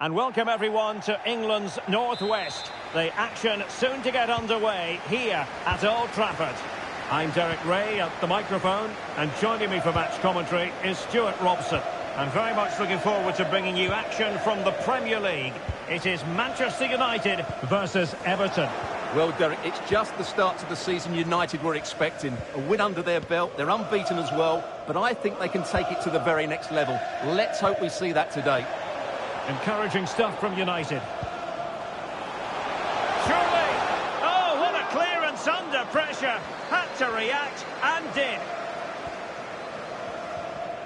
And welcome everyone to England's Northwest. The action soon to get underway here at Old Trafford. I'm Derek Ray at the microphone, and joining me for match commentary is Stuart Robson. I'm very much looking forward to bringing you action from the Premier League. It is Manchester United versus Everton. Well, Derek, it's just the start to the season United were expecting. A win under their belt, they're unbeaten as well, but I think they can take it to the very next level. Let's hope we see that today. Encouraging stuff from United. Surely! Oh, what a clearance under pressure. Had to react and did.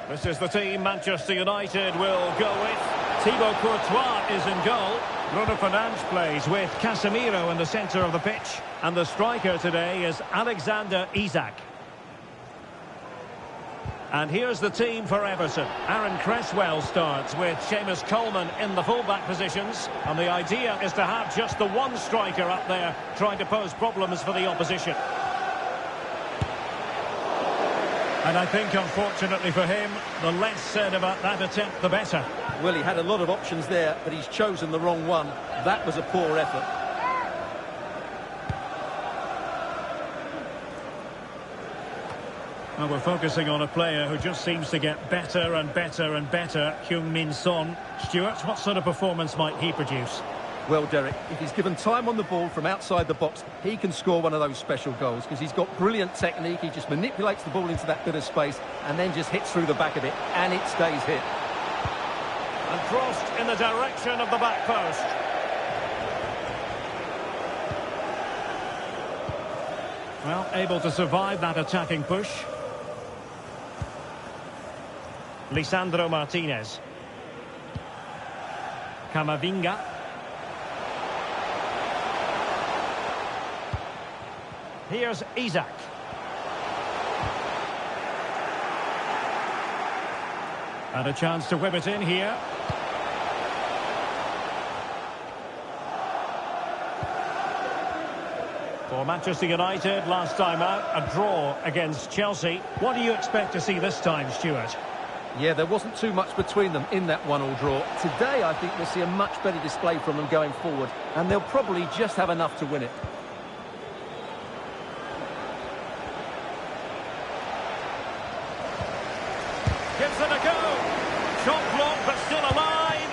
This is the team Manchester United will go with. Thibaut Courtois is in goal. Bruno Fernandes plays with Casemiro in the centre of the pitch. And the striker today is Alexander Isak. And here's the team for Everton. Aaron Cresswell starts with Seamus Coleman in the fullback positions. And the idea is to have just the one striker up there trying to pose problems for the opposition. And I think, unfortunately for him, the less said about that attempt, the better. Well, he had a lot of options there, but he's chosen the wrong one. That was a poor effort. Well, we're focusing on a player who just seems to get better and better and better, Heung-min Son. Stuart, what sort of performance might he produce? Well, Derek, if he's given time on the ball from outside the box, he can score one of those special goals because he's got brilliant technique. He just manipulates the ball into that bit of space and then just hits through the back of it, and it stays hit. And crossed in the direction of the back post. Well, able to survive that attacking push. Lisandro Martinez. Camavinga. Here's Isak. And a chance to whip it in here. For Manchester United, last time out, a draw against Chelsea. What do you expect to see this time, Stuart? Yeah, there wasn't too much between them in that 1-1 draw. Today, I think we'll see a much better display from them going forward, and they'll probably just have enough to win it. Gives it a go. Shot blocked, but still alive.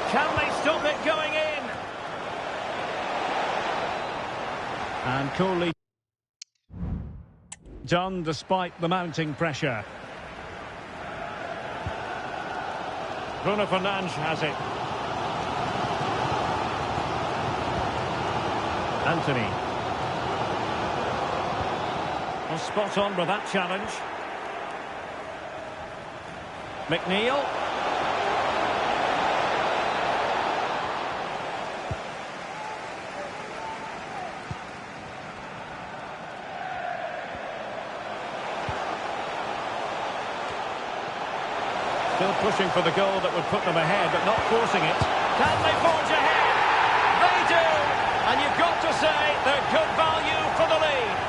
Can they stop it going in? And coolly done despite the mounting pressure. Bruno Fernandes has it. Anthony. Well, spot on with that challenge. McNeil. Still pushing for the goal that would put them ahead, but not forcing it. Can they forge ahead? They do! And you've got to say they're good value for the lead.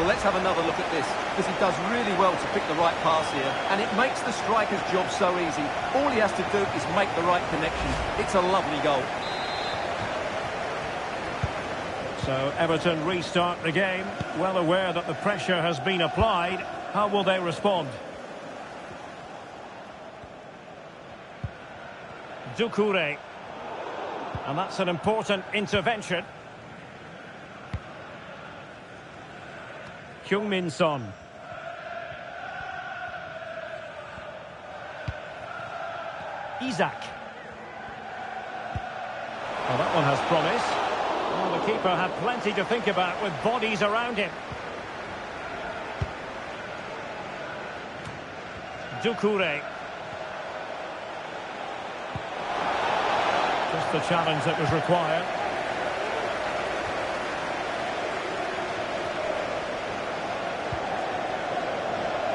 Well, let's have another look at this, because he does really well to pick the right pass here, and it makes the striker's job so easy. All he has to do is make the right connection. It's a lovely goal. So Everton restart the game, well aware that the pressure has been applied. How will they respond? Doucouré. And that's an important intervention. Heung-min Son. Isak. Well, that one has promise. Well, the keeper had plenty to think about with bodies around him. Doucouré. Just the challenge that was required.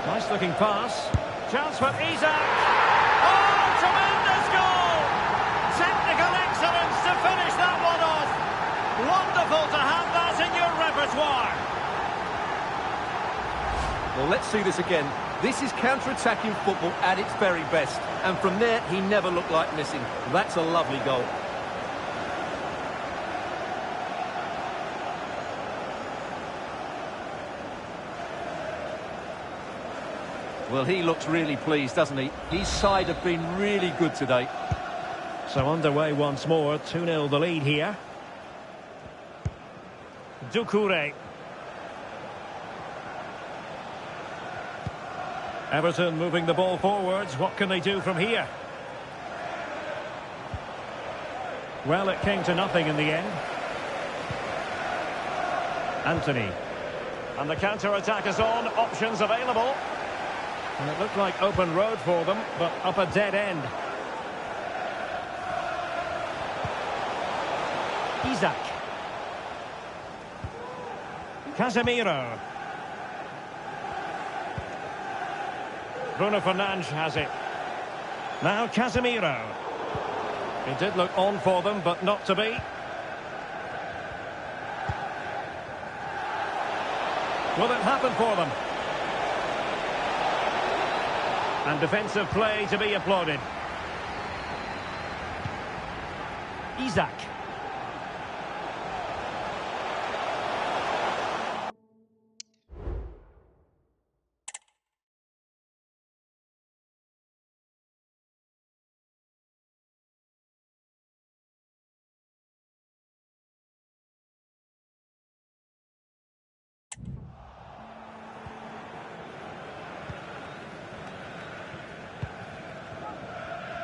Nice looking pass. Chance for Isak. Oh, tremendous goal! Technical excellence to finish that one off. Wonderful to have that in your repertoire. Well, let's see this again. This is counter-attacking football at its very best. And from there, he never looked like missing. That's a lovely goal. Well, he looks really pleased, doesn't he? His side have been really good today. So underway once more, 2-0 the lead here. Doucouré. Everton moving the ball forwards. What can they do from here? Well, it came to nothing in the end. Anthony. And the counter-attack is on. Options available. And it looked like open road for them, but up a dead end. Isak. Casemiro. Bruno Fernandes has it. Now Casemiro. It did look on for them, but not to be. Will it happen for them? And defensive play to be applauded. Isak.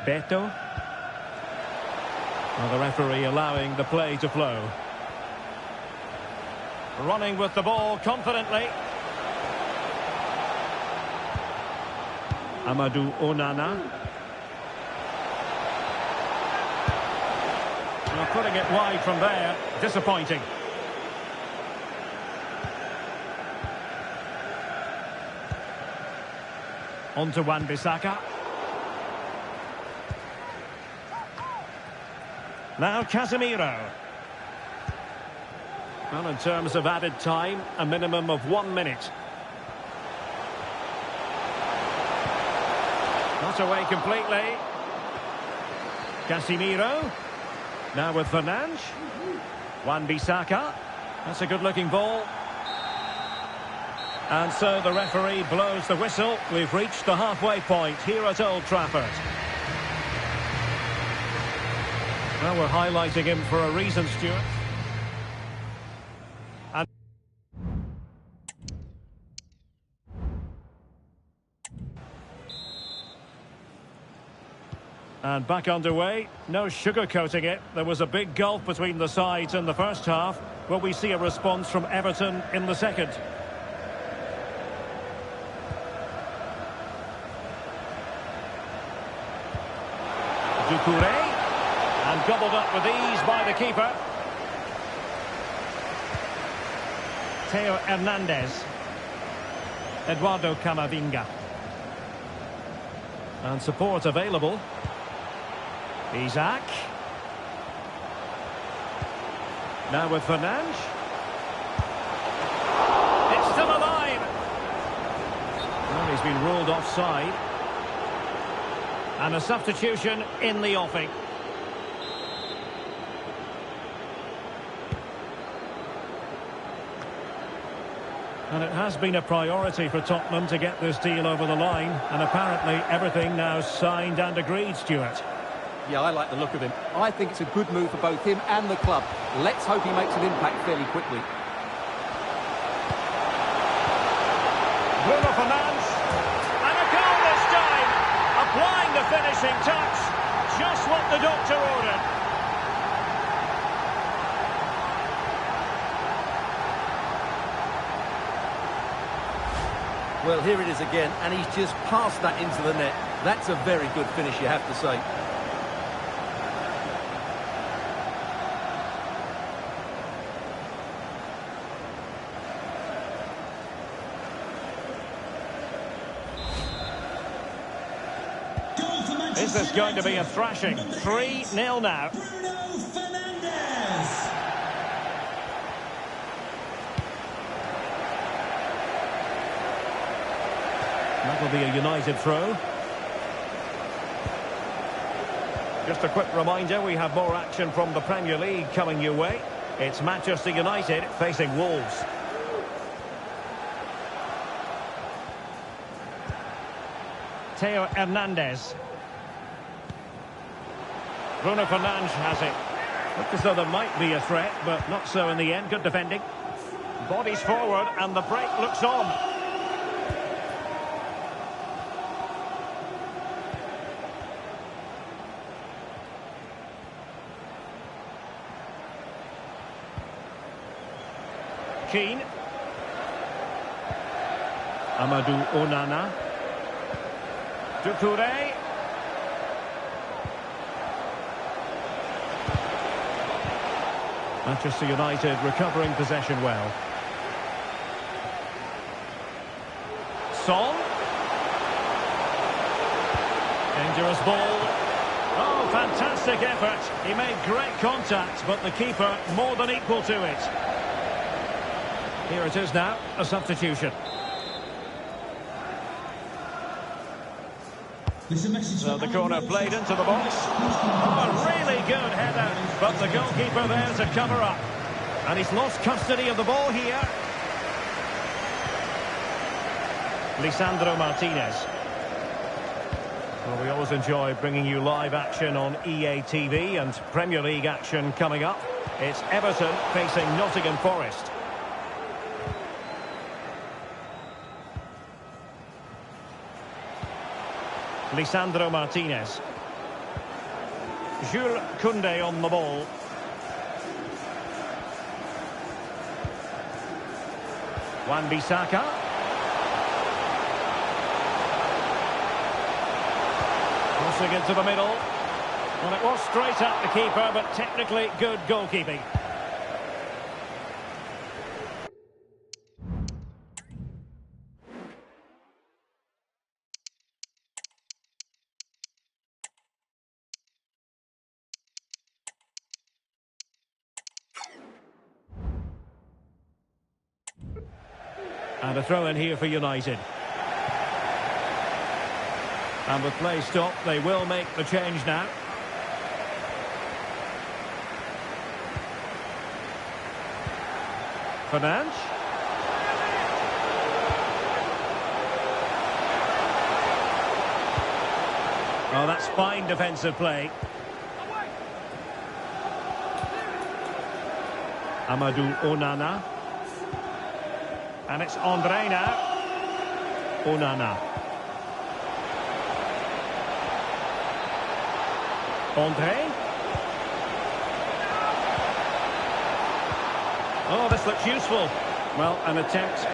Beto. Well, the referee allowing the play to flow. Running with the ball confidently. Amadou Onana. Well, putting it wide from there. Disappointing. On to Wan-Bissaka. Now Casemiro. Well, in terms of added time, a minimum of 1 minute. Not away completely. Casemiro. Now with Fernandes. Wan-Bissaka. That's a good-looking ball. And so the referee blows the whistle. We've reached the halfway point here at Old Trafford. Well, we're highlighting him for a reason, Stuart. And back underway. No sugarcoating it. There was a big gulf between the sides in the first half. Will we see a response from Everton in the second? Doucouré. And gobbled up with ease by the keeper. Theo Hernandez. Eduardo Camavinga. And support available. Isak. Now with Fernandes. It's still alive. Well, he's been ruled offside. And a substitution in the offing. And it has been a priority for Tottenham to get this deal over the line. And apparently everything now signed and agreed, Stuart. Yeah, I like the look of him. I think it's a good move for both him and the club. Let's hope he makes an impact fairly quickly. Bruno Fernandes. And a goal this time. Applying the finishing touch. Just what the doctor ordered. Well, here it is again, and he's just passed that into the net. That's a very good finish, you have to say. Is this going to be a thrashing? 3-0 now. That'll be a United throw. Just a quick reminder, we have more action from the Premier League coming your way. It's Manchester United facing Wolves. Theo Hernandez. Bruno Fernandes has it. Looked as though there might be a threat, but not so in the end. Good defending. Bodies forward and the break looks on. Keane. Amadou Onana. Doucouré. Manchester United recovering possession well. Son. Dangerous ball. Oh, fantastic effort. He made great contact, but the keeper more than equal to it. Here it is now, a substitution. So the corner played into the box. Oh, a really good header, but the goalkeeper there to cover up. And he's lost custody of the ball here. Lisandro Martinez. Well, we always enjoy bringing you live action on EA TV and Premier League action coming up. It's Everton facing Nottingham Forest. Lisandro Martinez. Jules Koundé on the ball. Wan-Bissaka. Crossing into the middle. Well, it was straight at the keeper, but technically good goalkeeping. And a throw in here for United. And with play stopped, they will make the change now. Fernandes. Oh, that's fine defensive play. Amadou Onana. And it's Andre now. Onana. Andre. Oh, this looks useful. Well, an attempt.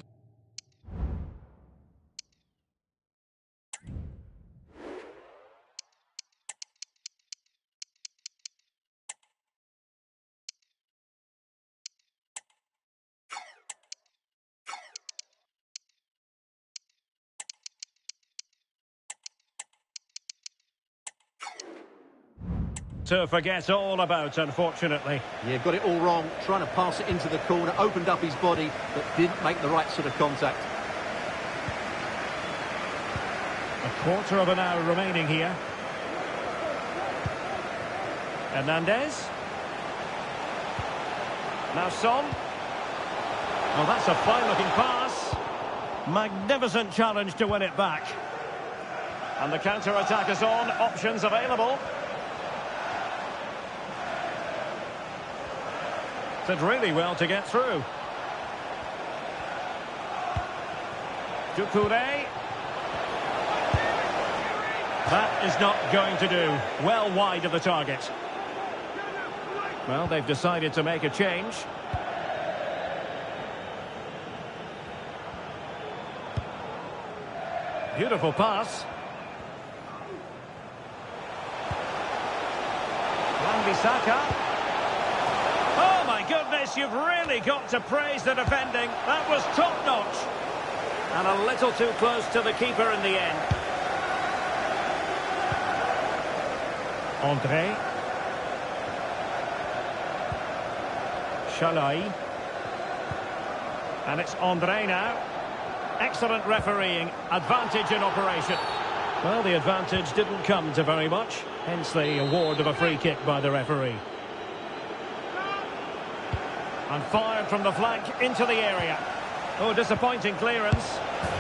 To forget all about, unfortunately. Yeah, got it all wrong. Trying to pass it into the corner, opened up his body, but didn't make the right sort of contact. A quarter of an hour remaining here. Hernandez. Now Son. Oh, that's a fine-looking pass. Magnificent challenge to win it back. And the counter-attack is on. Options available. Did really well to get through. Doucouré. That is not going to do. Well wide of the target. Well, they've decided to make a change. Beautiful pass. Wan-Bissaka. Oh my goodness, you've really got to praise the defending. That was top-notch. And a little too close to the keeper in the end. André. Shalai. And it's André now. Excellent refereeing. Advantage in operation. Well, the advantage didn't come to very much. Hence the award of a free kick by the referee. And fired from the flank into the area. Oh, disappointing clearance.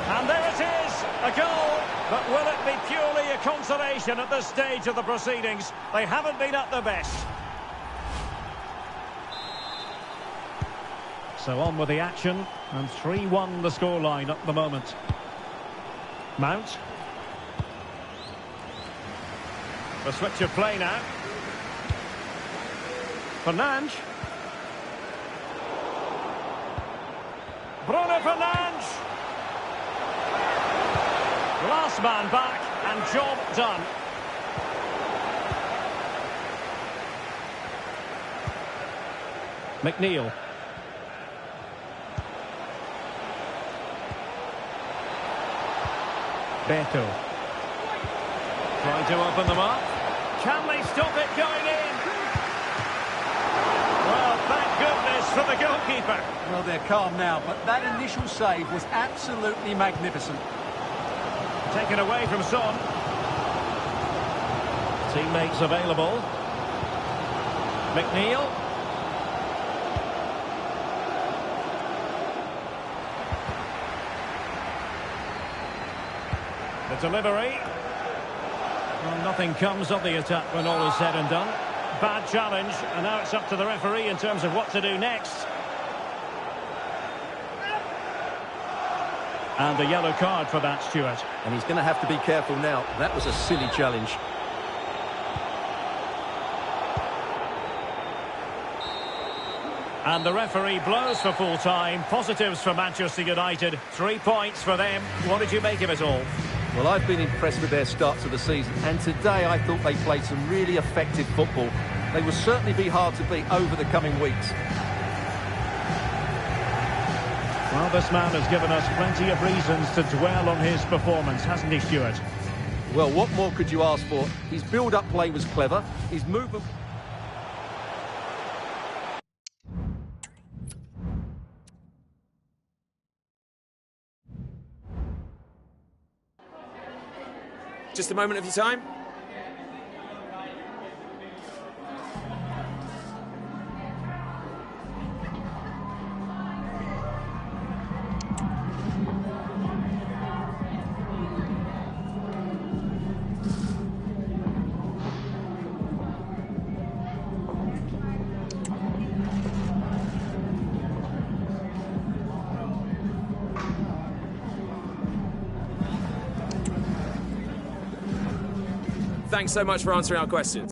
And there it is, a goal. But will it be purely a consolation at this stage of the proceedings? They haven't been at their best. So on with the action, and 3-1 the scoreline at the moment. Mount. The switch of play now. Fernandes. Bruno Fernandes. Last man back, and job done. McNeil. Beto. Trying to open them up. Can they stop it going in? Well, thank goodness for the goalkeeper. Well, they're calm now, but that initial save was absolutely magnificent. Taken away from Son. Teammates available. McNeil. The delivery. Well, nothing comes of the attack when all is said and done. Bad challenge, and now it's up to the referee in terms of what to do next. And a yellow card for that, Stuart. And he's going to have to be careful now. That was a silly challenge. And the referee blows for full time. Positives for Manchester United. 3 points for them. What did you make of it all? Well, I've been impressed with their start to the season, and today I thought they played some really effective football. They will certainly be hard to beat over the coming weeks. Well, this man has given us plenty of reasons to dwell on his performance, hasn't he, Stuart? Well, what more could you ask for? His build-up play was clever. His movement... Just a moment of your time. Thanks so much for answering our questions.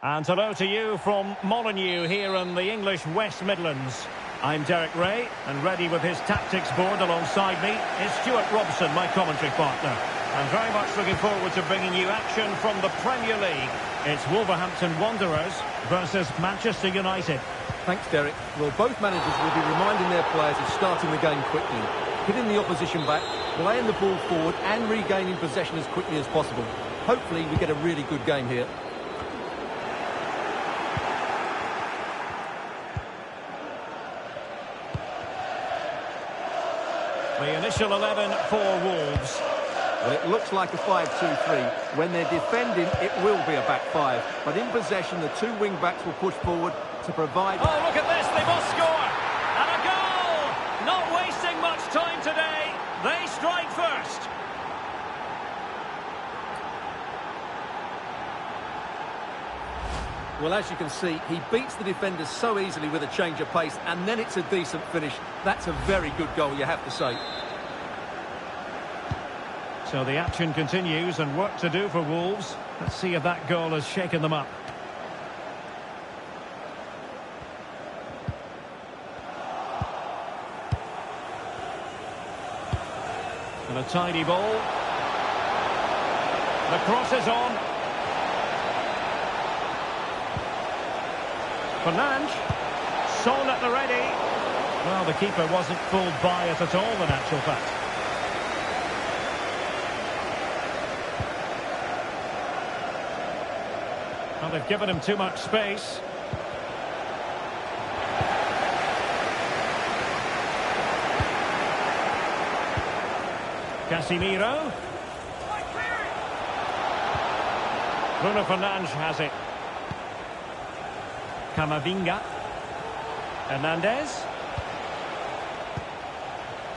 And hello to you from Molineux here in the English West Midlands. I'm Derek Ray, and ready with his tactics board alongside me is Stuart Robson, my commentary partner. I'm very much looking forward to bringing you action from the Premier League. It's Wolverhampton Wanderers versus Manchester United. Thanks, Derek. Well, both managers will be reminding their players of starting the game quickly, hitting the opposition back, playing the ball forward and regaining possession as quickly as possible. Hopefully we get a really good game here. The initial 11 for Wolves. Well, it looks like a 5-2-3. When they're defending, it will be a back five. But in possession, the two wing-backs will push forward to provide... Oh, look at this, they must score! And a goal! Not wasting much time today. They strike first. Well, as you can see, he beats the defenders so easily with a change of pace, and then it's a decent finish. That's a very good goal, you have to say. So the action continues and work to do for Wolves. Let's see if that goal has shaken them up. And a tidy ball. The cross is on. Fernandes, Son at the ready. Well, the keeper wasn't fooled by it at all, in actual fact. Well, they've given him too much space. Casemiro. Bruno Fernandes has it. Camavinga. Hernandez.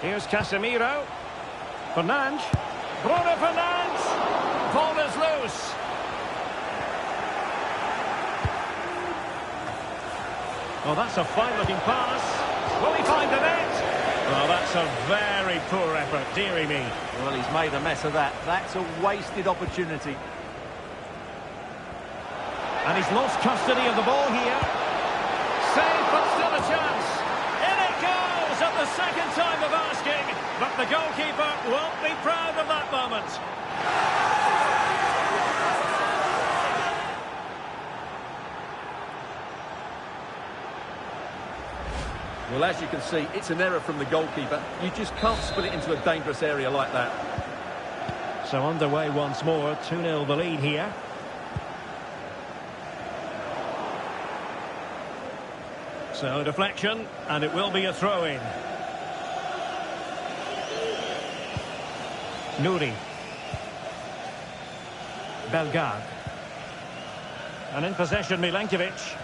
Here's Casemiro. Fernandes. Bruno Fernandes. Ball is loose. Well, that's a fine-looking pass. Will he find the net? Well, that's a very poor effort, dearie me. Well, he's made a mess of that. That's a wasted opportunity. And he's lost custody of the ball here. Save, but still a chance. In it goes at the second time of asking. But the goalkeeper won't be proud of that moment. Well, as you can see, it's an error from the goalkeeper. You just can't split it into a dangerous area like that. So underway once more, 2-0 the lead here. So deflection, and it will be a throw-in. Nouri. Bellegarde. And in possession, Milenkovic.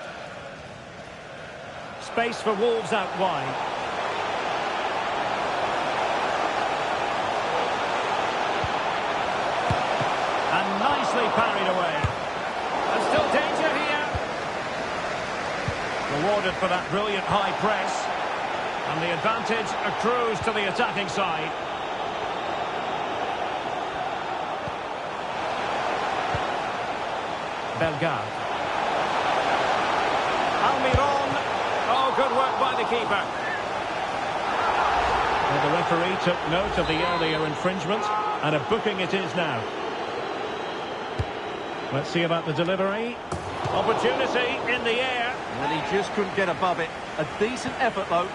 Space for Wolves out wide. And nicely parried away. And still danger here. Rewarded for that brilliant high press. And the advantage accrues to the attacking side. Bellegarde. Almiron. Oh, good work by the keeper. Well, the referee took note of the earlier infringement, and a booking it is now. Let's see about the delivery. Opportunity in the air. Well, he just couldn't get above it. A decent effort, though.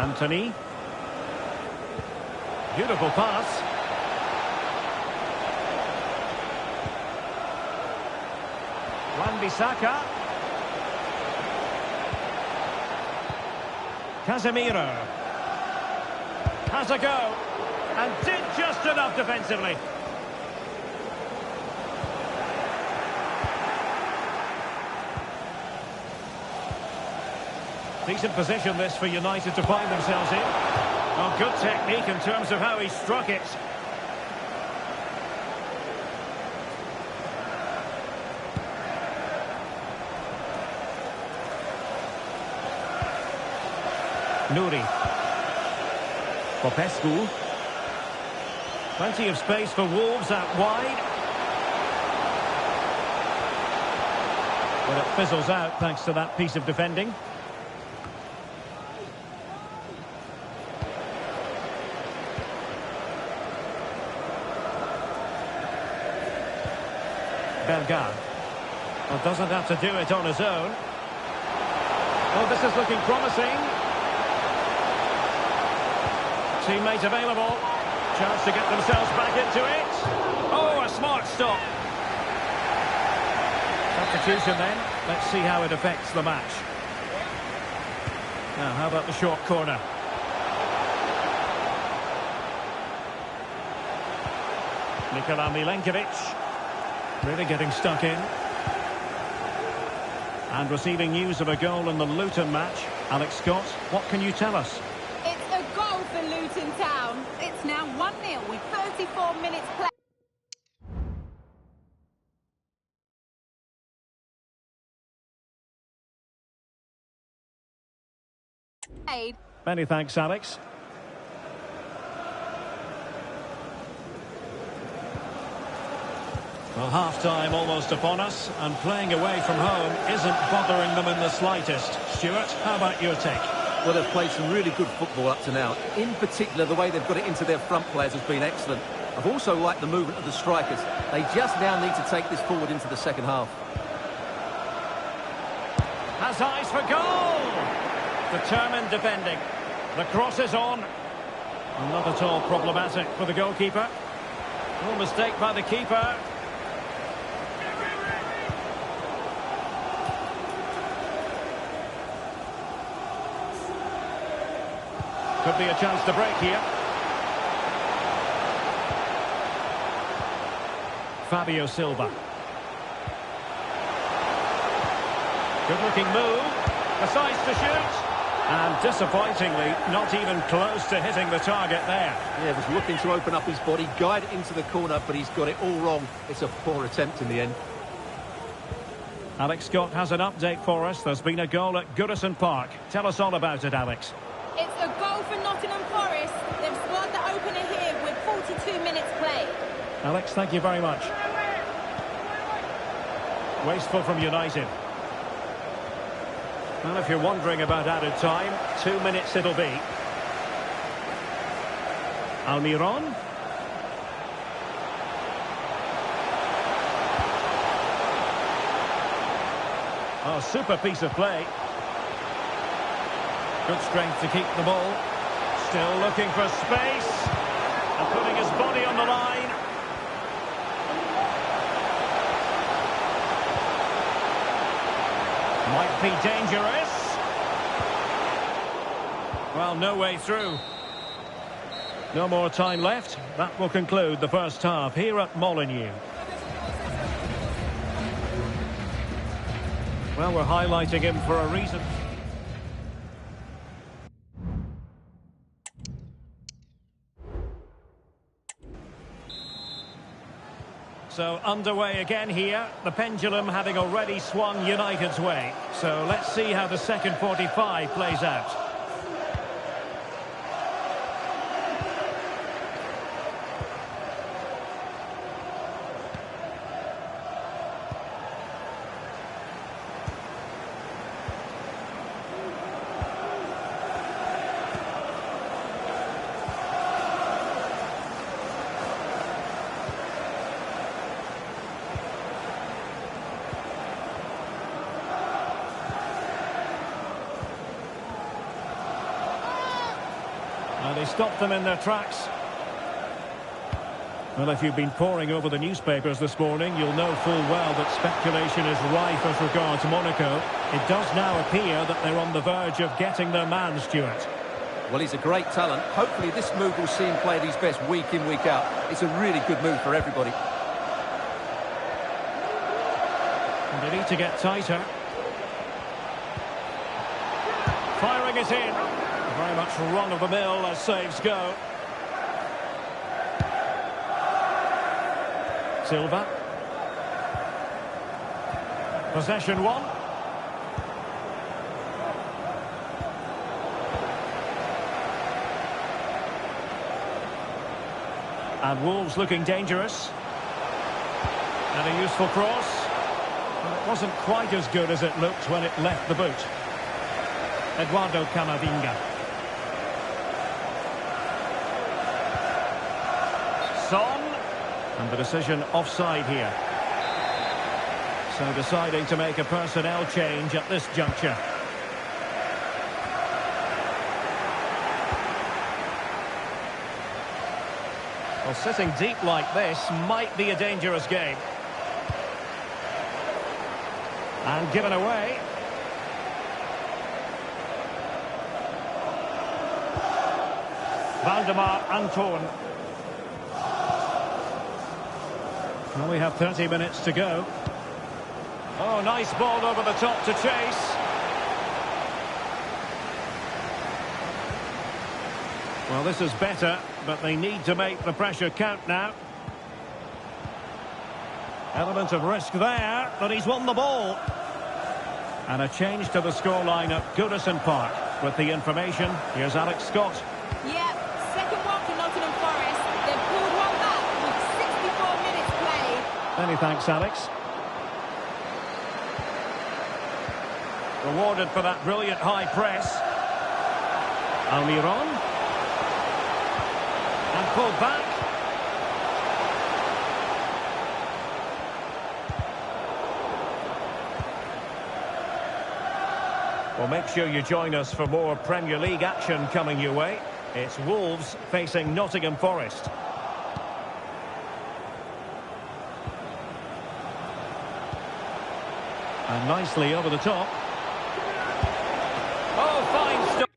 Anthony. Beautiful pass. Wan-Bissaka. Casemiro. Has a go. And did just enough defensively. Decent position this for United to find themselves in. Oh, good technique in terms of how he struck it. Nouri. Popescu. Plenty of space for Wolves out wide. But it fizzles out thanks to that piece of defending. Bellegarde. Well, doesn't have to do it on his own. Oh, this is looking promising. Teammate available. Chance to get themselves back into it. Oh, a smart stop. Substitution then. Let's see how it affects the match. Now, how about the short corner? Nikola Milenkovic. Really getting stuck in. And receiving news of a goal in the Luton match. Alex Scott, what can you tell us? It's a goal for Luton Town. It's now 1-0 with 34 minutes played. Many thanks, Alex. Well, half-time almost upon us, and playing away from home isn't bothering them in the slightest. Stuart, how about your take? Well, they've played some really good football up to now. In particular, the way they've got it into their front players has been excellent. I've also liked the movement of the strikers. They just now need to take this forward into the second half. Has eyes for goal! Determined defending. The cross is on. Not at all problematic for the goalkeeper. No mistake by the keeper. Could be a chance to break here. Fabio Silva. Good-looking move. Decides to shoot. And disappointingly, not even close to hitting the target there. Yeah, was looking to open up his body, guide it into the corner, but he's got it all wrong. It's a poor attempt in the end. Alex Scott has an update for us. There's been a goal at Goodison Park. Tell us all about it, Alex. It's a goal for Nottingham Forest. They've scored the opener here with 42 minutes played. Alex, thank you very much. Wasteful from United. Well, if you're wondering about added time, 2 minutes it'll be. Almiron. Oh, super piece of play. Good strength to keep the ball. Still looking for space. And putting his body on the line. Might be dangerous. Well, no way through. No more time left. That will conclude the first half here at Molineux. Well, we're highlighting him for a reason. So underway again here, the pendulum having already swung United's way. So let's see how the second 45 plays out. And he stopped them in their tracks. Well, if you've been poring over the newspapers this morning, you'll know full well that speculation is rife as regards Monaco. It does now appear that they're on the verge of getting their man, Stuart. Well, he's a great talent. Hopefully this move will see him play at his best week in, week out. It's a really good move for everybody. And they need to get tighter. Firing it in. Very much run-of-the-mill as saves go. Silva. Possession one. And Wolves looking dangerous. And a useful cross. Well, it wasn't quite as good as it looked when it left the boot. Eduardo Camavinga. Son. And the decision offside here. So deciding to make a personnel change at this juncture. Well, sitting deep like this might be a dangerous game. And given away. Valdemar Anton. Well, we have 30 minutes to go. Oh, nice ball over the top to chase. Well, this is better, but they need to make the pressure count now. Element of risk there, but he's won the ball. And a change to the scoreline at Goodison Park. With the information, here's Alex Scott. Yep, second one for Nottingham Forest. They've pulled one back with 64 minutes played. Many thanks, Alex. Rewarded for that brilliant high press. Almiron. And pulled back. Well, make sure you join us for more Premier League action coming your way. It's Wolves facing Nottingham Forest. And nicely over the top. Oh, fine stuff.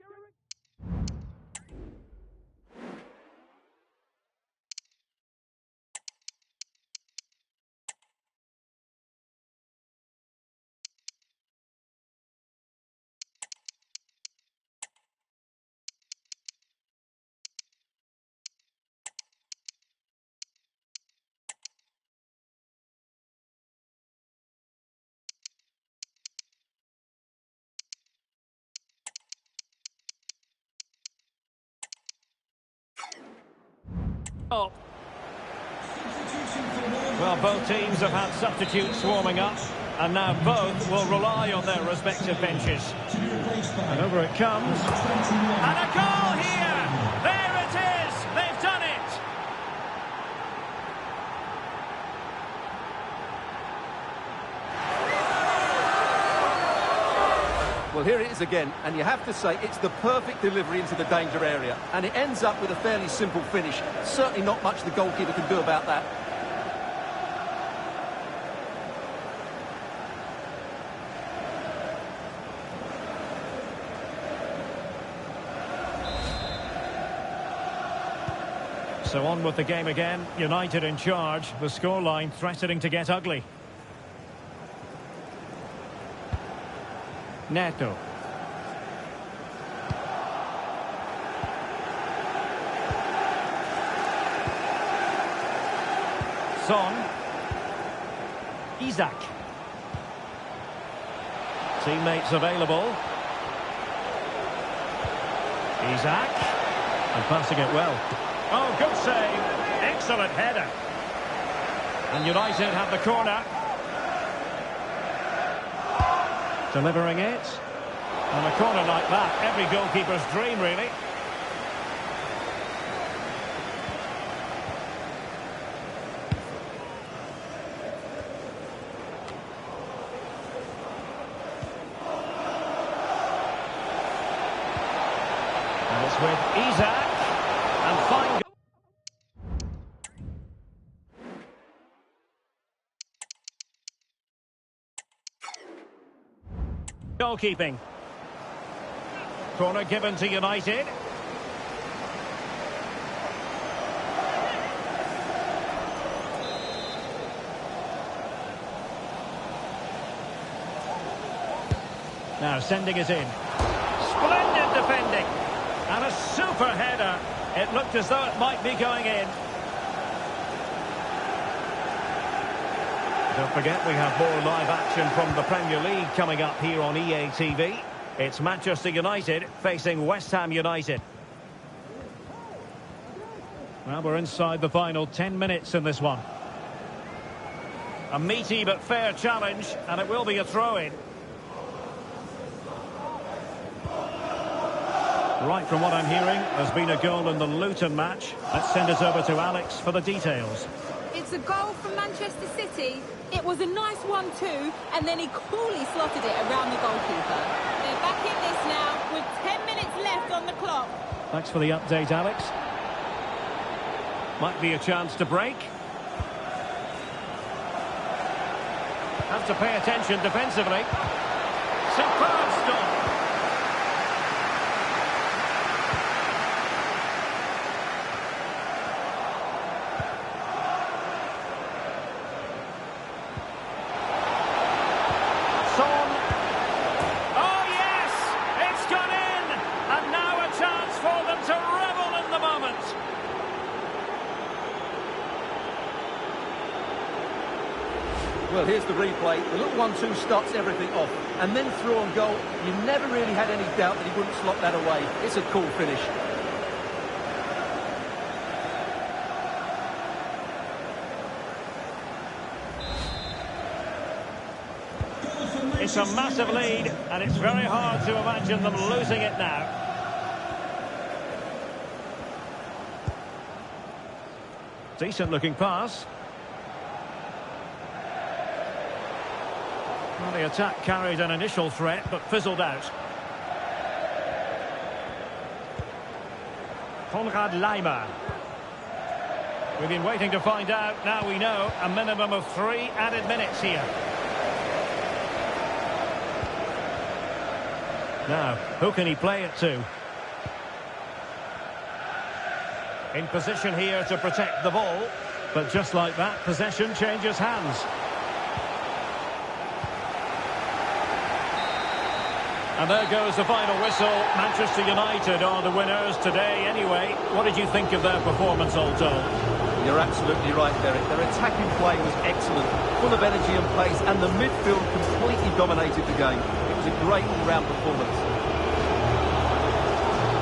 Oh. Well, both teams have had substitutes warming up, and now both will rely on their respective benches. And over it comes. And a goal here! There it is! They've done it! Well, here it is again, and you have to say it's the perfect delivery into the danger area. And it ends up with a fairly simple finish. Certainly not much the goalkeeper can do about that. So on with the game again. United in charge. The scoreline threatening to get ugly. Neto. Son. Isaac. Teammates available. Isaac. And passing it well. Oh, good save. Excellent header. And United have the corner. Delivering it. On a corner like that, every goalkeeper's dream, really. And it's with Isaac. And fine. Goalkeeping. Corner given to United. Now sending it in. Splendid defending. And a super header. It looked as though it might be going in. Don't forget, we have more live action from the Premier League coming up here on EA TV. It's Manchester United facing West Ham United. Well, we're inside the final 10 minutes in this one. A meaty but fair challenge, and it will be a throw-in. Right from what I'm hearing, there's been a goal in the Luton match. Let's send it over to Alex for the details. It's a goal from Manchester City. It was a nice 1-2, and then he coolly slotted it around the goalkeeper. They're back in this now, with 10 minutes left on the clock. Thanks for the update, Alex. Might be a chance to break. Have to pay attention defensively. Superb stop. Son. Oh yes! It's gone in! And now a chance for them to revel in the moment. Well, here's the replay. The little 1-2 starts everything off. And then through on goal, you never really had any doubt that he wouldn't slot that away. It's a cool finish. It's a massive lead, and it's very hard to imagine them losing it now. Decent-looking pass. Well, the attack carried an initial threat, but fizzled out. Konrad Laimer. We've been waiting to find out. Now we know a minimum of 3 added minutes here. Now, who can he play it to? In position here to protect the ball. But just like that, possession changes hands. And there goes the final whistle. Manchester United are the winners today anyway. What did you think of their performance all told? You're absolutely right, Derek. Their attacking play was excellent, full of energy and pace, and the midfield completely dominated the game. It was a great all-round performance.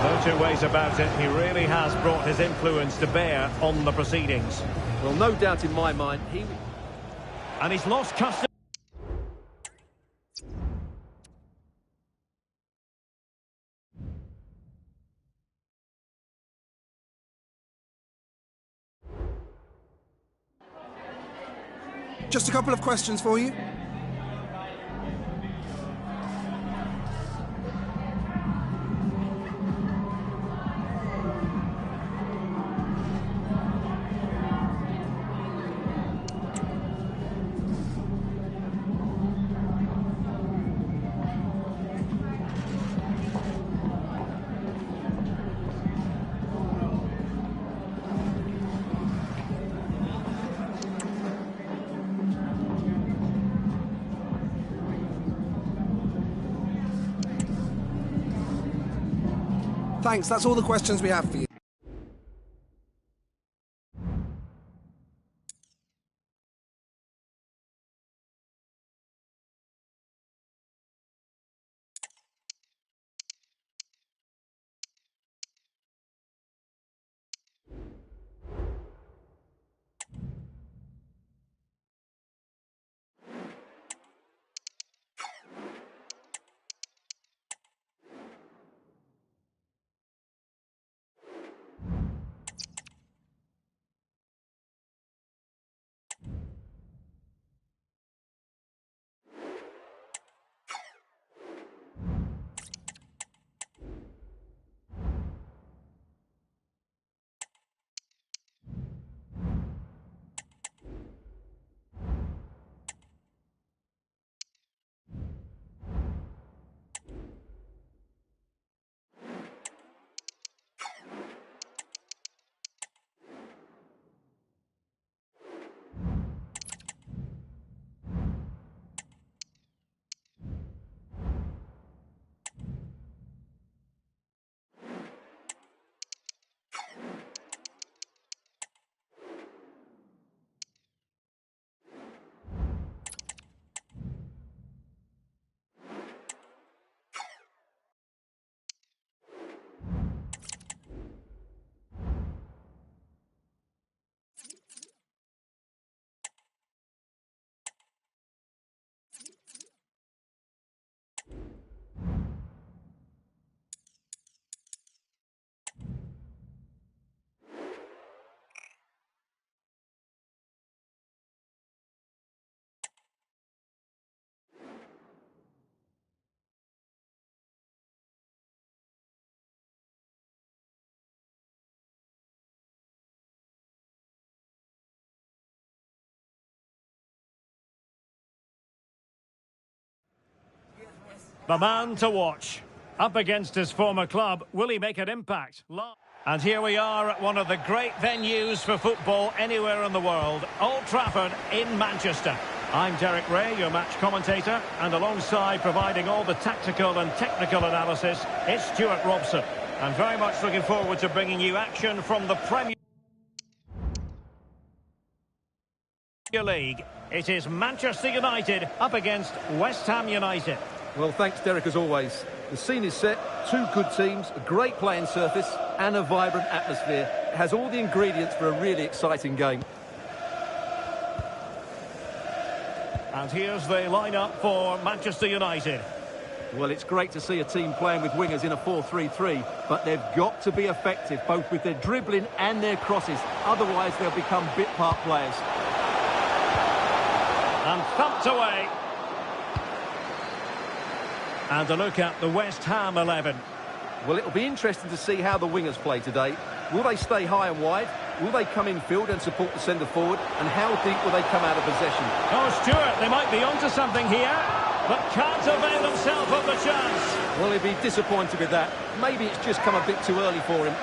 No two ways about it. He really has brought his influence to bear on the proceedings. Well, no doubt in my mind, And he's lost custody. Just a couple of questions for you. Thanks, that's all the questions we have for you. The man to watch. Up against his former club, will he make an impact? And here we are at one of the great venues for football anywhere in the world, Old Trafford in Manchester. I'm Derek Ray, your match commentator, and alongside providing all the tactical and technical analysis, it's Stuart Robson. I'm very much looking forward to bringing you action from the Premier League. It is Manchester United up against West Ham United. Well, thanks, Derek, as always. The scene is set, two good teams, a great playing surface and a vibrant atmosphere. It has all the ingredients for a really exciting game. And here's the lineup for Manchester United. Well, it's great to see a team playing with wingers in a 4-3-3, but they've got to be effective, both with their dribbling and their crosses. Otherwise, they'll become bit-part players. And thumped away. And a look at the West Ham 11. Well, it'll be interesting to see how the wingers play today. Will they stay high and wide? Will they come in field and support the centre forward? And how deep will they come out of possession? Oh, Stuart, they might be onto something here, but can't avail himself of the chance. Well, he'd be disappointed with that. Maybe it's just come a bit too early for him.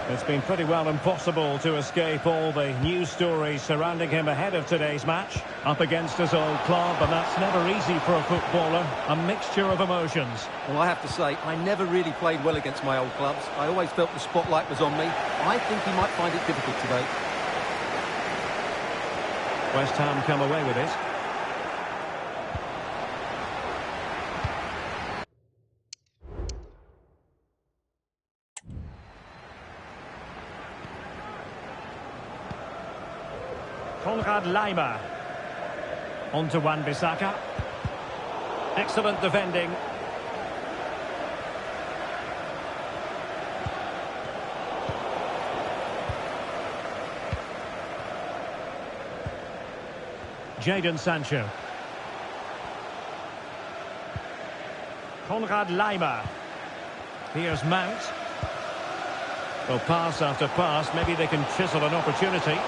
It's been pretty well impossible to escape all the news stories surrounding him ahead of today's match. Up against his old club, and that's never easy for a footballer. A mixture of emotions. Well, I have to say, I never really played well against my old clubs. I always felt the spotlight was on me. I think he might find it difficult today. West Ham come away with it. Konrad Laimer. On to Wan-Bissaka. Excellent defending. Jadon Sancho. Konrad Laimer. Here's Mount. Well, pass after pass. Maybe they can chisel an opportunity.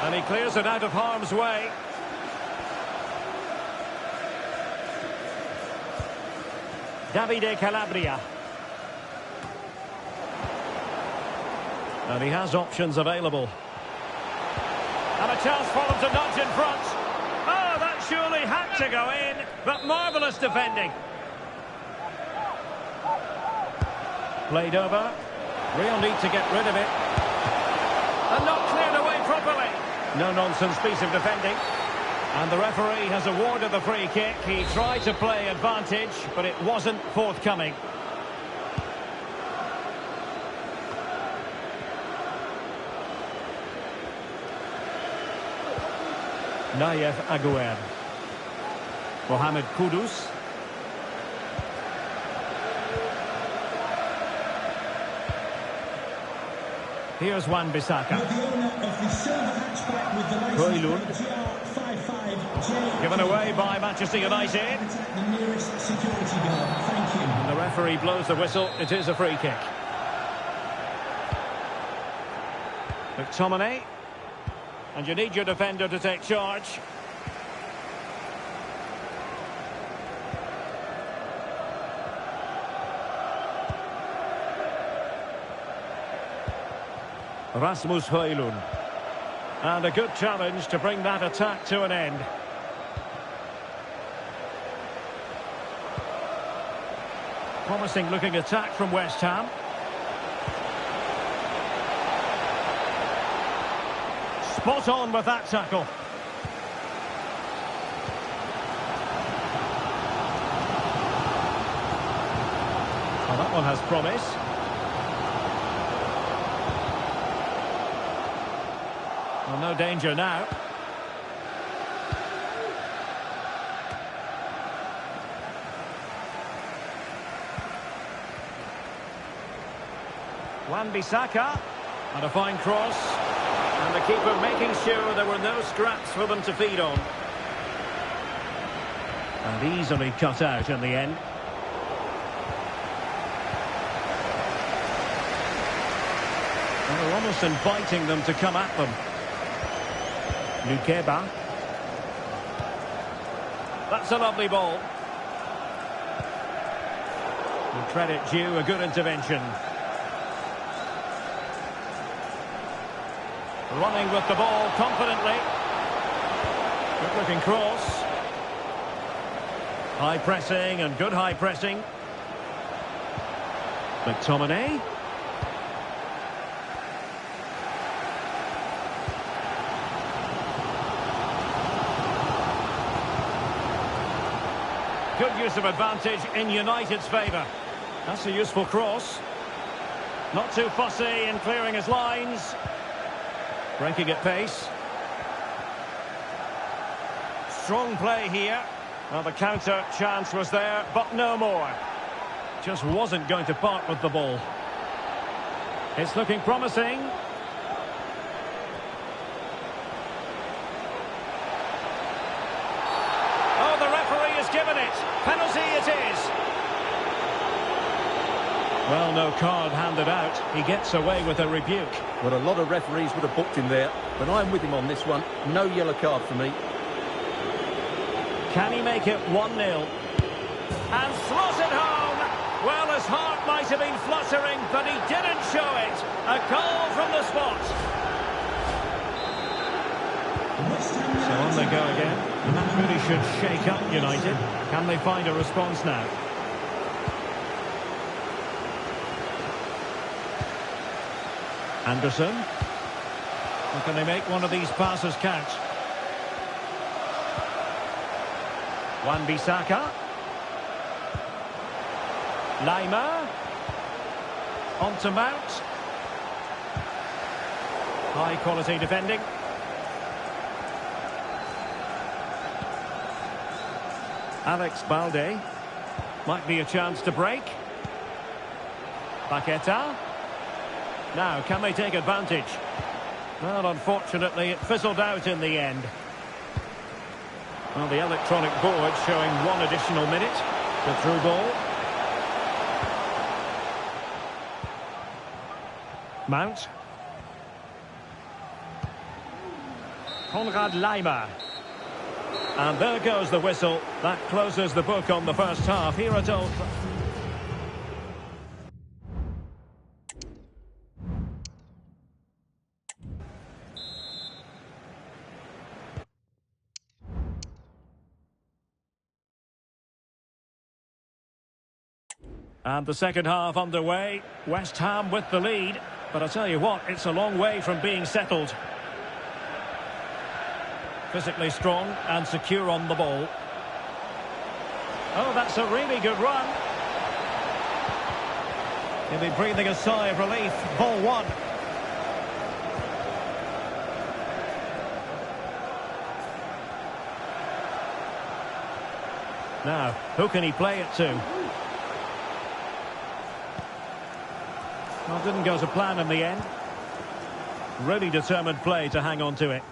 And he clears it out of harm's way. Davide Calabria. And he has options available. And a chance for him to nudge in front. Oh, that surely had to go in, but marvellous defending. Played over. Real need to get rid of it. And not cleared away properly. No-nonsense piece of defending. And the referee has awarded the free kick. He tried to play advantage, but it wasn't forthcoming. Nayef Aguer. Mohamed Kudus. Here's Wan-Bissaka. Højlund. Given away by Manchester United. And the referee blows the whistle. It is a free kick. McTominay. And you need your defender to take charge. Rasmus Højlund. And a good challenge to bring that attack to an end. Promising looking attack from West Ham. Spot on with that tackle. Well, that one has promise. Well, no danger now. Wan-Bissaka. And a fine cross. And the keeper making sure there were no scraps for them to feed on. And easily cut out in the end. And they're almost inviting them to come at them. Lukeba. That's a lovely ball. And credit due, a good intervention. Running with the ball confidently. Good looking cross. High pressing and good high pressing. McTominay. Good use of advantage in United's favour. That's a useful cross. Not too fussy in clearing his lines. Breaking at pace. Strong play here. Well, the counter chance was there, but no more. Just wasn't going to part with the ball. It's looking promising. Oh, the referee has given it. Penalty it is. Well, no card handed out. He gets away with a rebuke. Well, a lot of referees would have booked him there, but I'm with him on this one. No yellow card for me. Can he make it 1-0? And slots it home. Well, his heart might have been fluttering, but he didn't show it. A goal from the spot. So on they go again. And that really should shake up United. Can they find a response now? Anderson. Or can they make one of these passes count? Wan-Bissaka. Lima. On to Mount. High quality defending. Alex Balde. Might be a chance to break. Paqueta. Now, can they take advantage? Well, unfortunately, it fizzled out in the end. Well, the electronic board showing 1 additional minute. The through ball. Mount. Konrad Lima. And there goes the whistle. That closes the book on the first half here at Old Trafford. And the second half underway. West Ham with the lead. But I tell you what, it's a long way from being settled. Physically strong and secure on the ball. Oh, that's a really good run. He'll be breathing a sigh of relief. Ball one. Now, who can he play it to? Well, didn't go to plan in the end. Really determined play to hang on to it.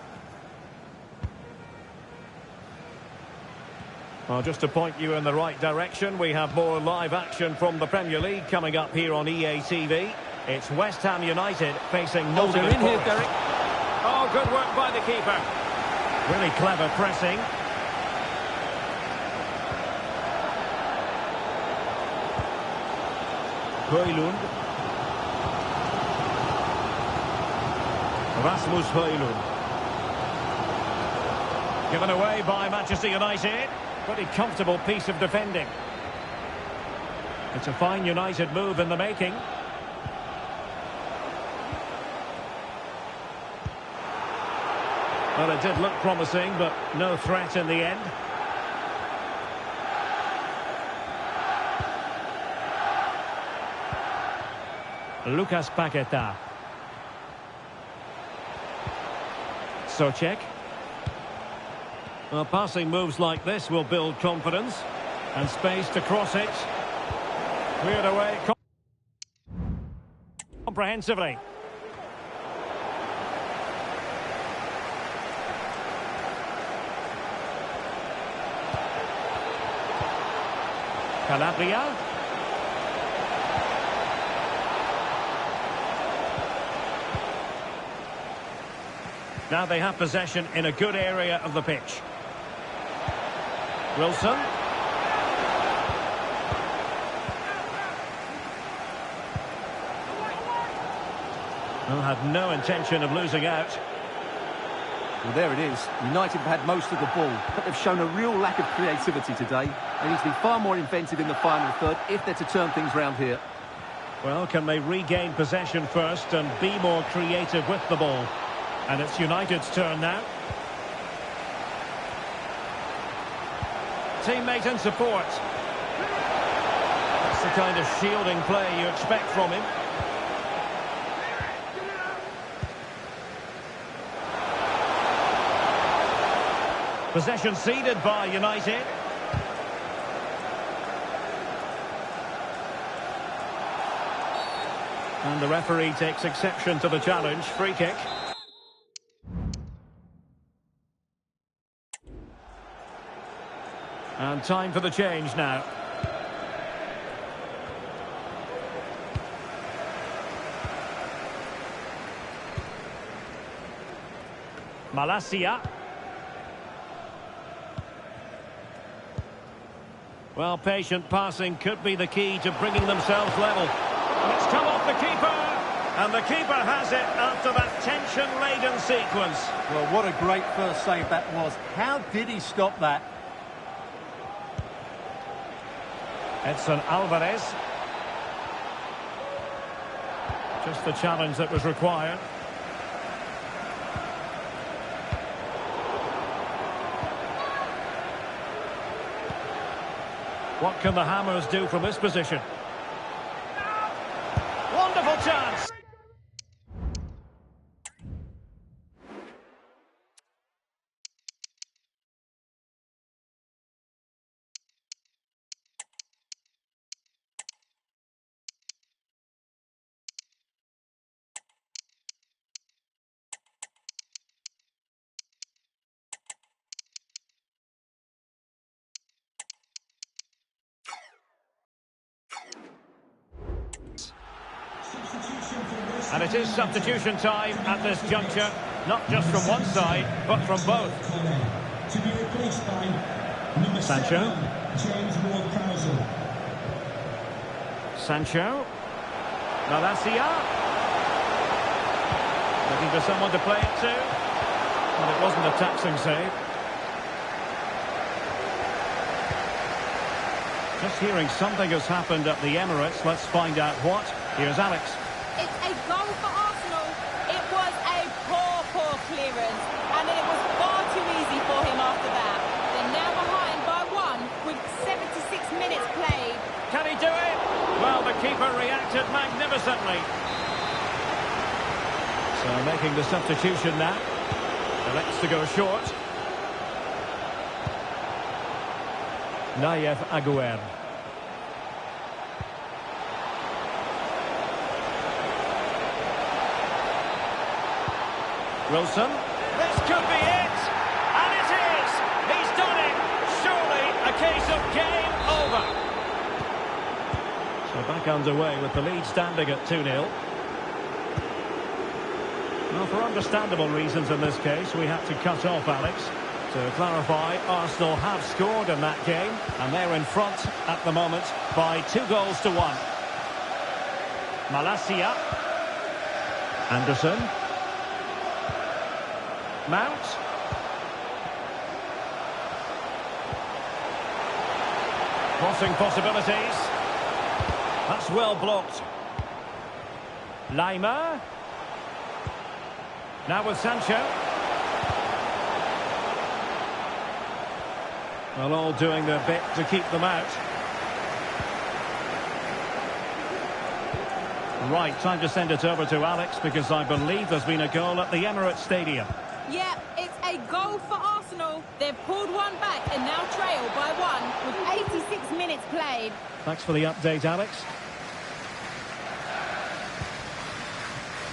Well, just to point you in the right direction, we have more live action from the Premier League coming up here on EA TV. It's West Ham United facing Nottingham in here, Forest. Derek. Oh, good work by the keeper. Really clever pressing. Højlund. Rasmus Højlund. Given away by Manchester United. Pretty comfortable piece of defending. It's a fine United move in the making. Well, it did look promising, but no threat in the end. Lucas Paqueta. Souček. Well, passing moves like this will build confidence and space to cross it. Cleared away comprehensively. Calabria. Now they have possession in a good area of the pitch. Wilson. Well, had no intention of losing out. Well, there it is. United have had most of the ball, but they've shown a real lack of creativity today. They need to be far more inventive in the final third if they're to turn things round here. Well, can they regain possession first and be more creative with the ball? And it's United's turn now. Teammate and support. That's the kind of shielding play you expect from him. Possession ceded by United. And the referee takes exception to the challenge. Free kick. And time for the change now. Malacia. Well, patient passing could be the key to bringing themselves level. And it's come off the keeper. And the keeper has it after that tension-laden sequence. Well, what a great first save that was. How did he stop that? Edson Alvarez. Just the challenge that was required. What can the Hammers do from this position? Wonderful chance! And it is substitution time at this juncture, not just from one side, but from both. To be replaced by number Sancho. 7, James Ward-Prowse. Sancho. Malacia. Looking for someone to play it to. And it wasn't a taxing save. Just hearing something has happened at the Emirates. Let's find out what. Here's Alex. It's a goal for Arsenal. It was a poor clearance. And then it was far too easy for him after that. They're now behind by 1 with 76 minutes played. Can he do it? Well, the keeper reacted magnificently. So making the substitution now. Elects to go short. Nayef Aguerd. Wilson. This could be it. And it is. He's done it. Surely a case of game over. So back underway with the lead standing at 2-0. Well, for understandable reasons in this case, we had to cut off Alex. To clarify, Arsenal have scored in that game, and they're in front at the moment by 2-1. Malacia. Anderson. Mount. Crossing possibilities. That's well blocked. Lima. Now with Sancho. Well, all doing their bit to keep them out. Right, time to send it over to Alex, because I believe there's been a goal at the Emirates Stadium. Yeah, it's a goal for Arsenal. They've pulled one back and now trail by 1 with 86 minutes played. Thanks for the update, Alex.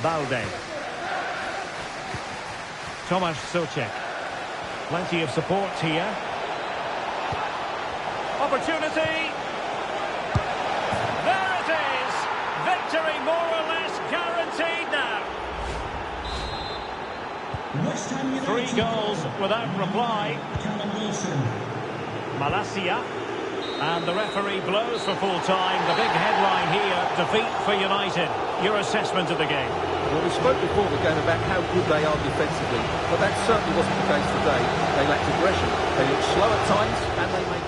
Balde. Tomasz Souček. Plenty of support here. Opportunity. There it is. Victory more or less guaranteed now. 3 goals without reply. Malacia. And the referee blows for full time. The big headline here, defeat for United. Your assessment of the game? Well, we spoke before the game about how good they are defensively, but that certainly wasn't the case today. They lacked aggression, they looked slow at times, and they made...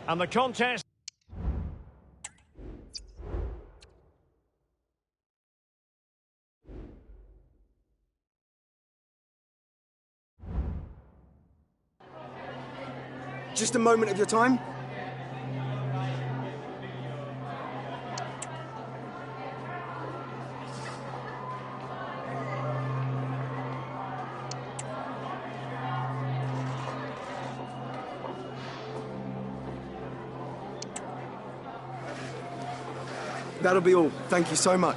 And the contest... Just a moment of your time. That'll be all. Thank you so much.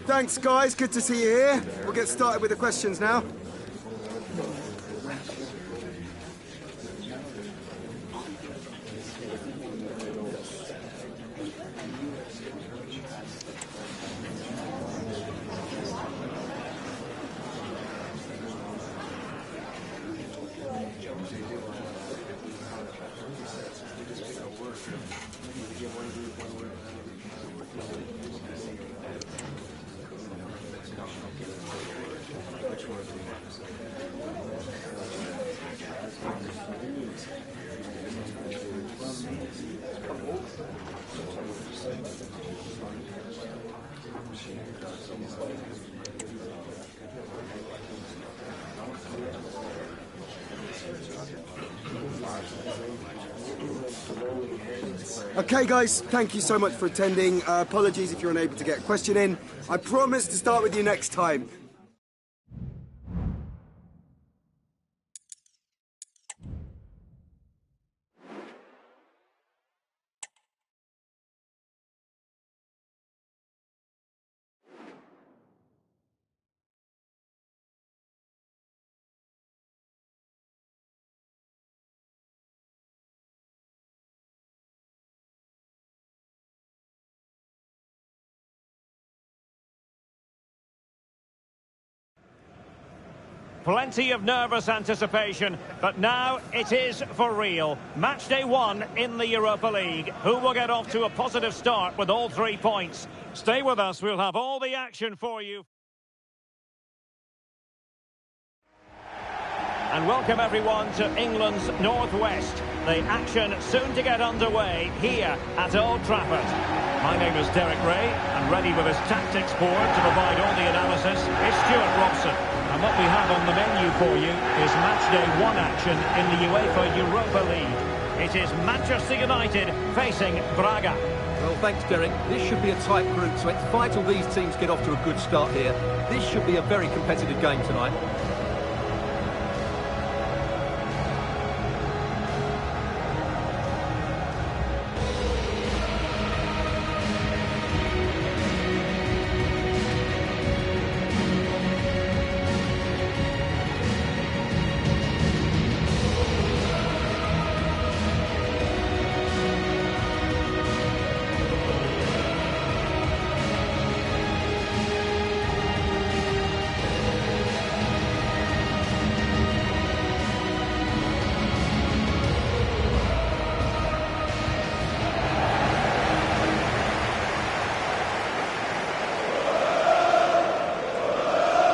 Thanks, guys. Good to see you here. We'll get started with the questions now. Okay, guys, thank you so much for attending. Apologies if you're unable to get a question in. I promise to start with you next time. Plenty of nervous anticipation, but now it is for real. Match day 1 in the Europa League. Who will get off to a positive start with all 3 points? Stay with us, we'll have all the action for you. And welcome everyone to England's northwest. The action soon to get underway here at Old Trafford. My name is Derek Ray, and ready with his tactics board to provide all the analysis is Stuart Robson. And what we have on the menu for you is matchday 1 action in the UEFA Europa League. It is Manchester United facing Braga. Well, thanks, Derek. This should be a tight group, so it's vital these teams get off to a good start here. This should be a very competitive game tonight.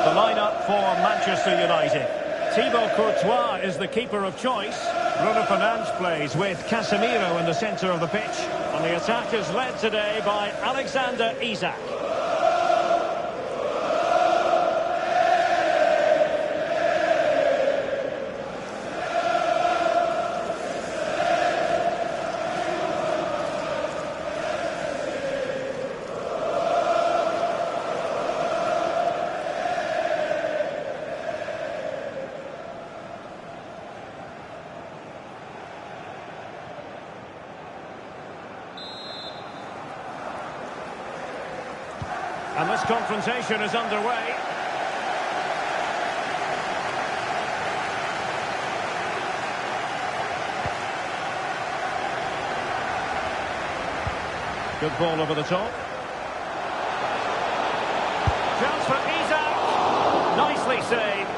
The lineup for Manchester United. Thibaut Courtois is the keeper of choice. Bruno Fernandes plays with Casemiro in the centre of the pitch. And the attack is led today by Alexander Isak. And this confrontation is underway. Good ball over the top. Chance for Isak. Nicely saved.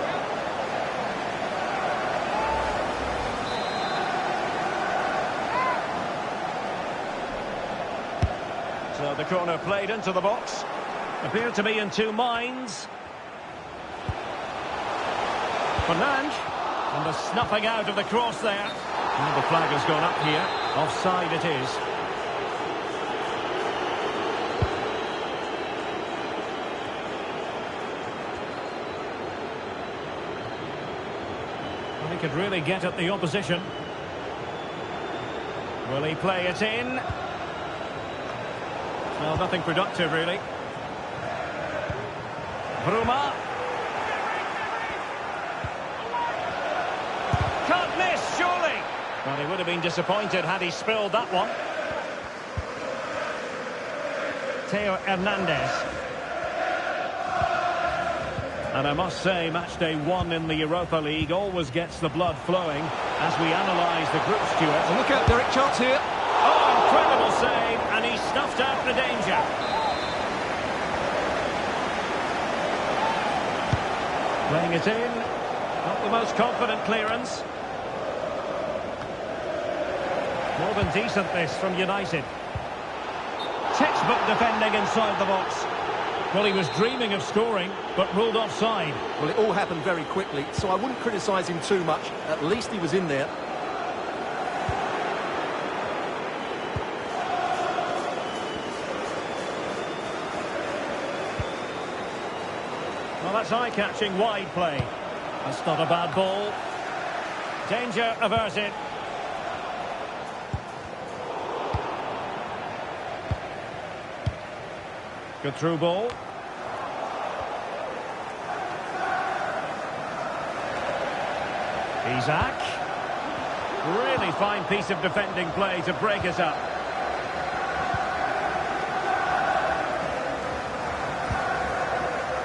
So the corner played into the box. Appeared to be in two minds. Fernandes. And the snuffing out of the cross there. And the flag has gone up here. Offside it is. Well, he could really get at the opposition. Will he play it in? Well, nothing productive, really. Bruma. Can't miss, surely. Well, he would have been disappointed had he spilled that one. Theo Hernandez. And I must say, match day 1 in the Europa League always gets the blood flowing as we analyse the group, Stuart. Well, look out, Derek, chance here. Oh, incredible save, and he snuffed out the danger. Playing it in. Not the most confident clearance. More than decent, this, from United. Textbook defending inside the box. Well, he was dreaming of scoring, but ruled offside. Well, it all happened very quickly, so I wouldn't criticise him too much. At least he was in there. Well, that's eye-catching wide play. That's not a bad ball. Danger averted. Good through ball. Isak. Really fine piece of defending play to break it up.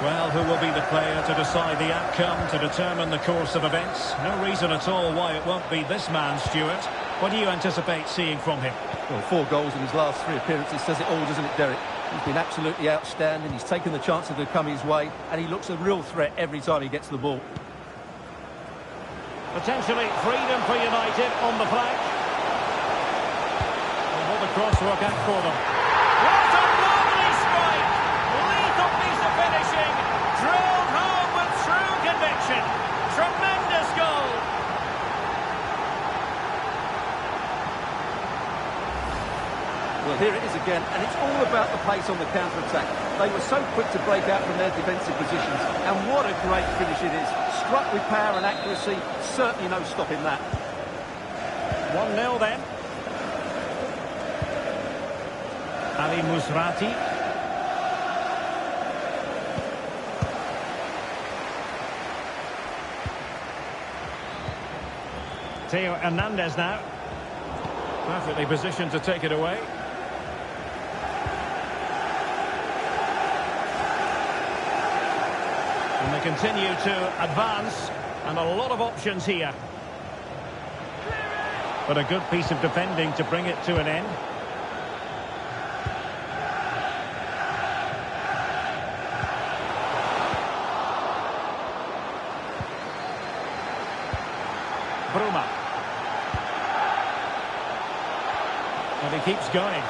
Well, who will be the player to decide the outcome, to determine the course of events? No reason at all why it won't be this man, Stuart. What do you anticipate seeing from him? Well, 4 goals in his last 3 appearances says it all, doesn't it, Derek? He's been absolutely outstanding. He's taken the chances to come his way, and he looks a real threat every time he gets the ball. Potentially freedom for United on the flank. And will the cross work out for them? What a lovely strike! Lethal piece of finishing. Drilled home with true conviction. Tremendous goal. Well, here it is again, and it's all about the pace on the counter-attack. They were so quick to break out from their defensive positions, and what a great finish it is. Struck with power and accuracy, certainly no stopping that. 1-0 then. Ali Musrati. Theo Hernandez now. Perfectly positioned to take it away. And they continue to advance, and a lot of options here. But a good piece of defending to bring it to an end. Bruma. And he keeps going.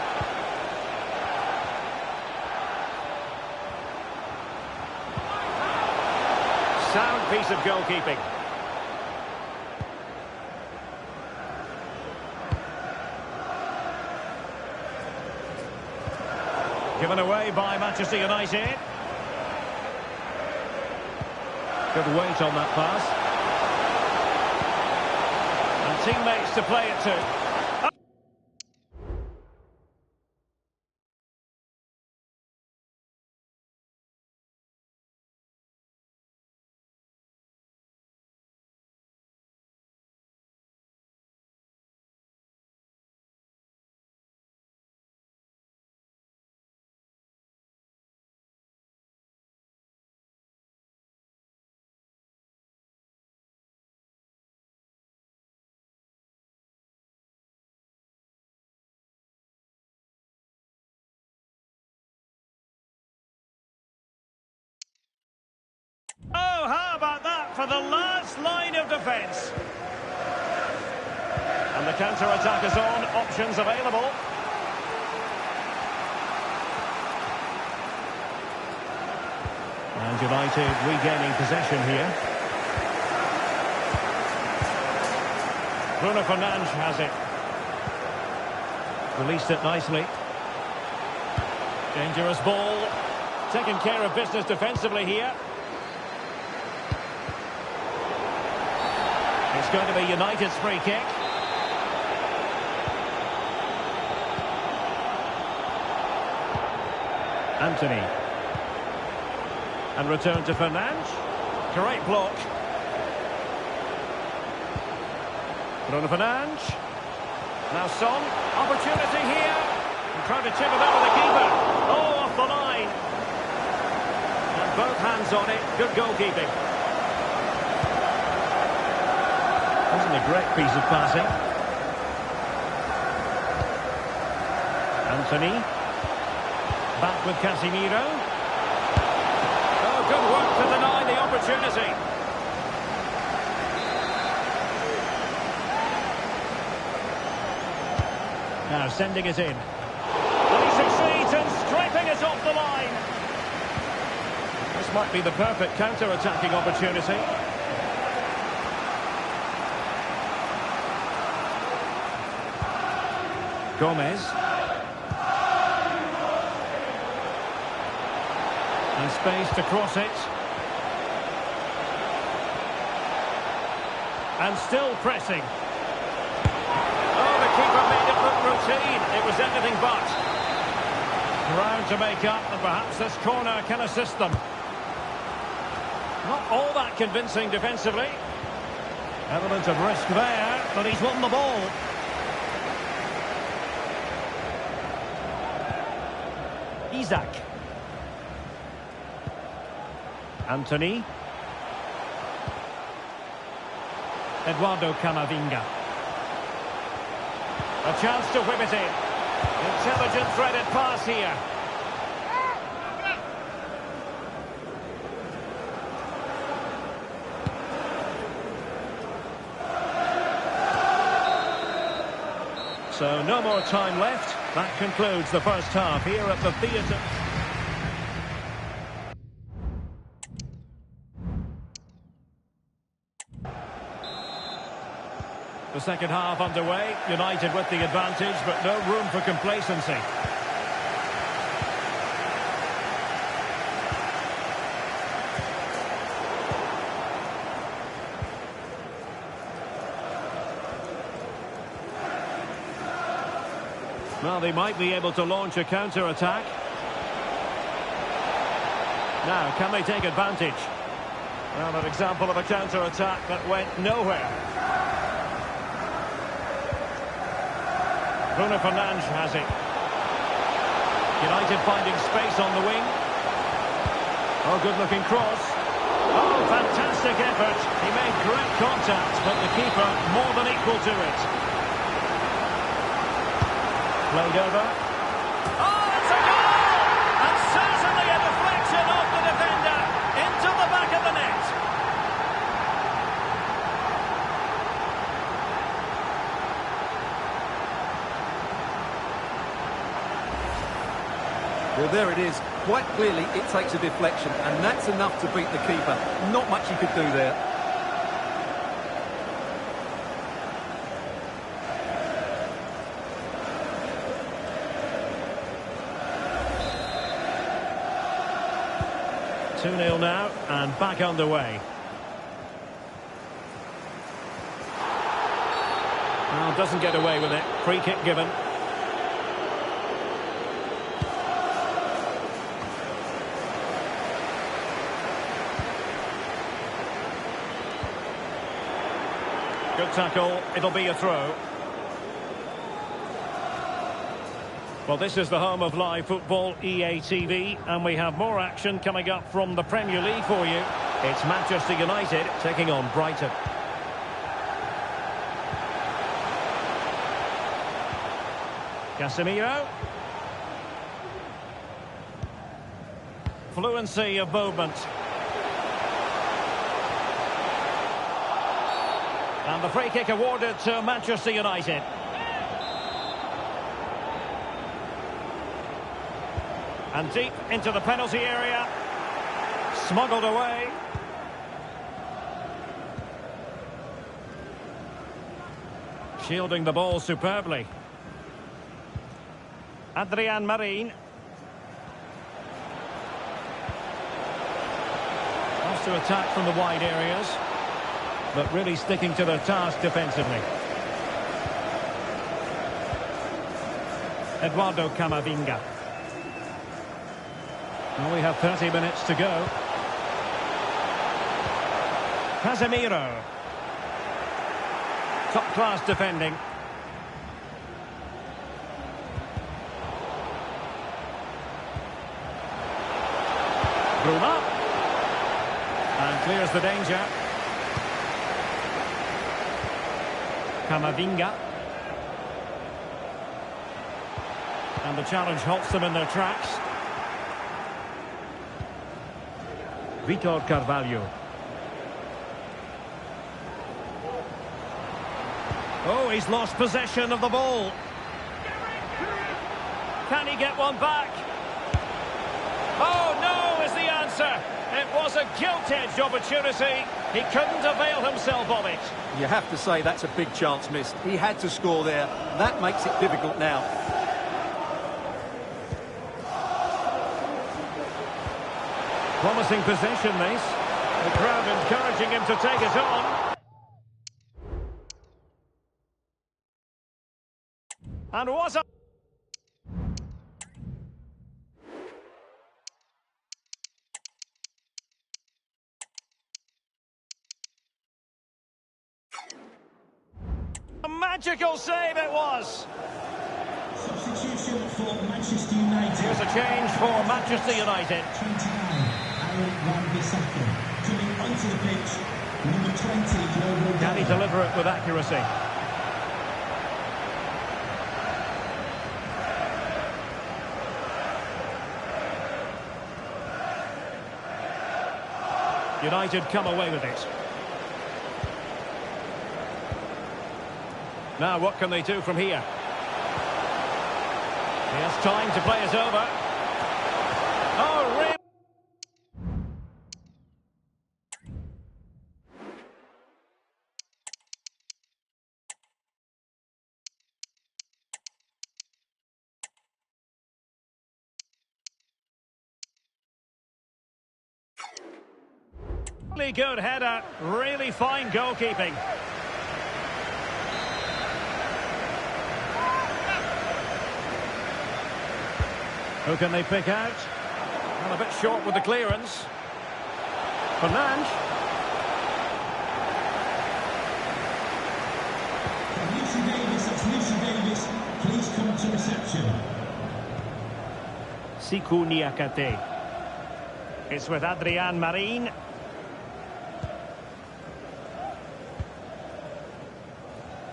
Sound piece of goalkeeping. Given away by Manchester United. Good weight on that pass. And teammates to play it to. how about that for the last line of defence? And the counter-attack is on, options available. And United regaining possession here. Bruno Fernandes has it. Released it nicely. Dangerous ball. Taking care of business defensively here. It's going to be United's free kick. Anthony. And return to Fernandes. Great block. Bruno Fernandes. Now Son. Opportunity here. And trying to chip it over the keeper. Oh, off the line. And both hands on it. Good goalkeeping. Wasn't a great piece of passing. Anthony. Back with Casemiro. Oh, good work to deny the opportunity. Now sending it in. And he succeeds in striping it off the line. This might be the perfect counter-attacking opportunity. Gomez. And space to cross it. And still pressing. Oh, the keeper made it look routine. It was anything but. Ground to make up, and perhaps this corner can assist them. Not all that convincing defensively. Element of risk there, but he's won the ball. Isaac. Anthony. Eduardo Camavinga. A chance to whip it in. Intelligent threaded pass here. So no more time left. That concludes the first half here at the theatre. The second half underway. United with the advantage, but no room for complacency. Well, they might be able to launch a counter-attack. Now, can they take advantage? Well, an example of a counter-attack that went nowhere. Bruno Fernandes has it. United finding space on the wing. Oh, good-looking cross. Oh, fantastic effort. He made great contact, but the keeper more than equal to it. Played over. Oh, it's a goal! And certainly a deflection off the defender into the back of the net. Well, there it is. Quite clearly, it takes a deflection, and that's enough to beat the keeper. Not much you could do there. Two 2-0 now, and back underway. Well, doesn't get away with it. Free kick given. Good tackle. It'll be a throw. Well, this is the home of live football, EA TV, and we have more action coming up from the Premier League for you. It's Manchester United taking on Brighton. Casemiro. Fluency of movement. And the free kick awarded to Manchester United. And deep into the penalty area. Smuggled away. Shielding the ball superbly. Adrian Marin. Wants to attack from the wide areas, but really sticking to their task defensively. Eduardo Camavinga. Well, we have 30 minutes to go. Casemiro. Top-class defending. Bruma. And clears the danger. Camavinga. And the challenge halts them in their tracks. Vitor Carvalho. Oh, he's lost possession of the ball. Can he get one back? Oh, no, is the answer. It was a gilt-edged opportunity. He couldn't avail himself of it. You have to say that's a big chance missed. He had to score there. That makes it difficult now. Promising possession, this. The crowd encouraging him to take it on. And what a... A magical save it was. Substitution for Manchester United. Here's a change for Manchester United. 29, coming onto the pitch. Number 20, Can he deliver it with accuracy? United come away with it. Now what can they do from here? He has time to play it over. Oh, really? Really good header, really fine goalkeeping. Who can they pick out? Well, a bit short with the clearance. Fernandes. Lucy Davis, that's Lucy Davis. Please come to reception. Siku Niakate. It's with Adrian Marin.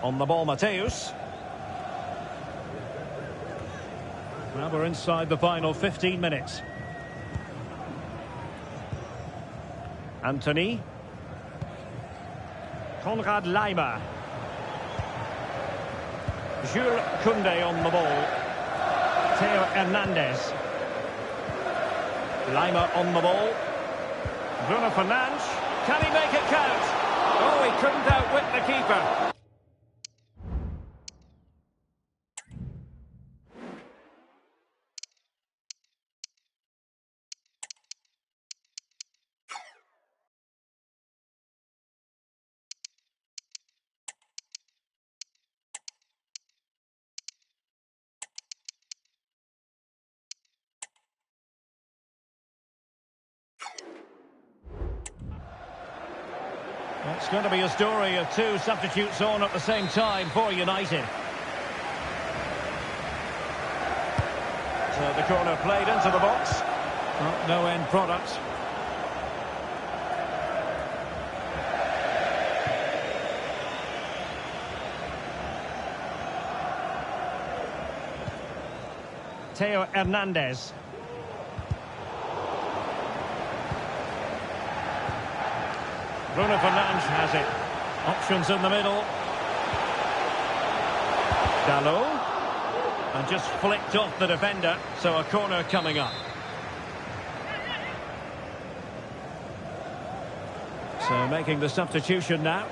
On the ball, Mateus. Well, we're inside the final 15 minutes. Anthony. Konrad Laimer. Jules Koundé on the ball. Theo Hernandez. Laimer on the ball. Bruno Fernandes. Can he make it count? Oh, he couldn't outwit the keeper. It's going to be a story of two substitutes on at the same time for United. So the corner played into the box. Well, no end product. Theo Hernandez. Bruno Fernandes has it. Options in the middle. Dalot. And just flicked off the defender, so a corner coming up. So making the substitution now.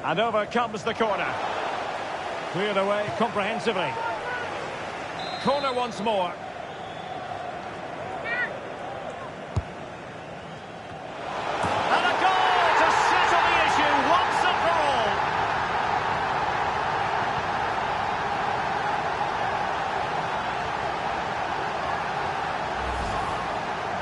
And over comes the corner. Cleared away comprehensively. Corner once more. And a goal to settle the issue once and for all.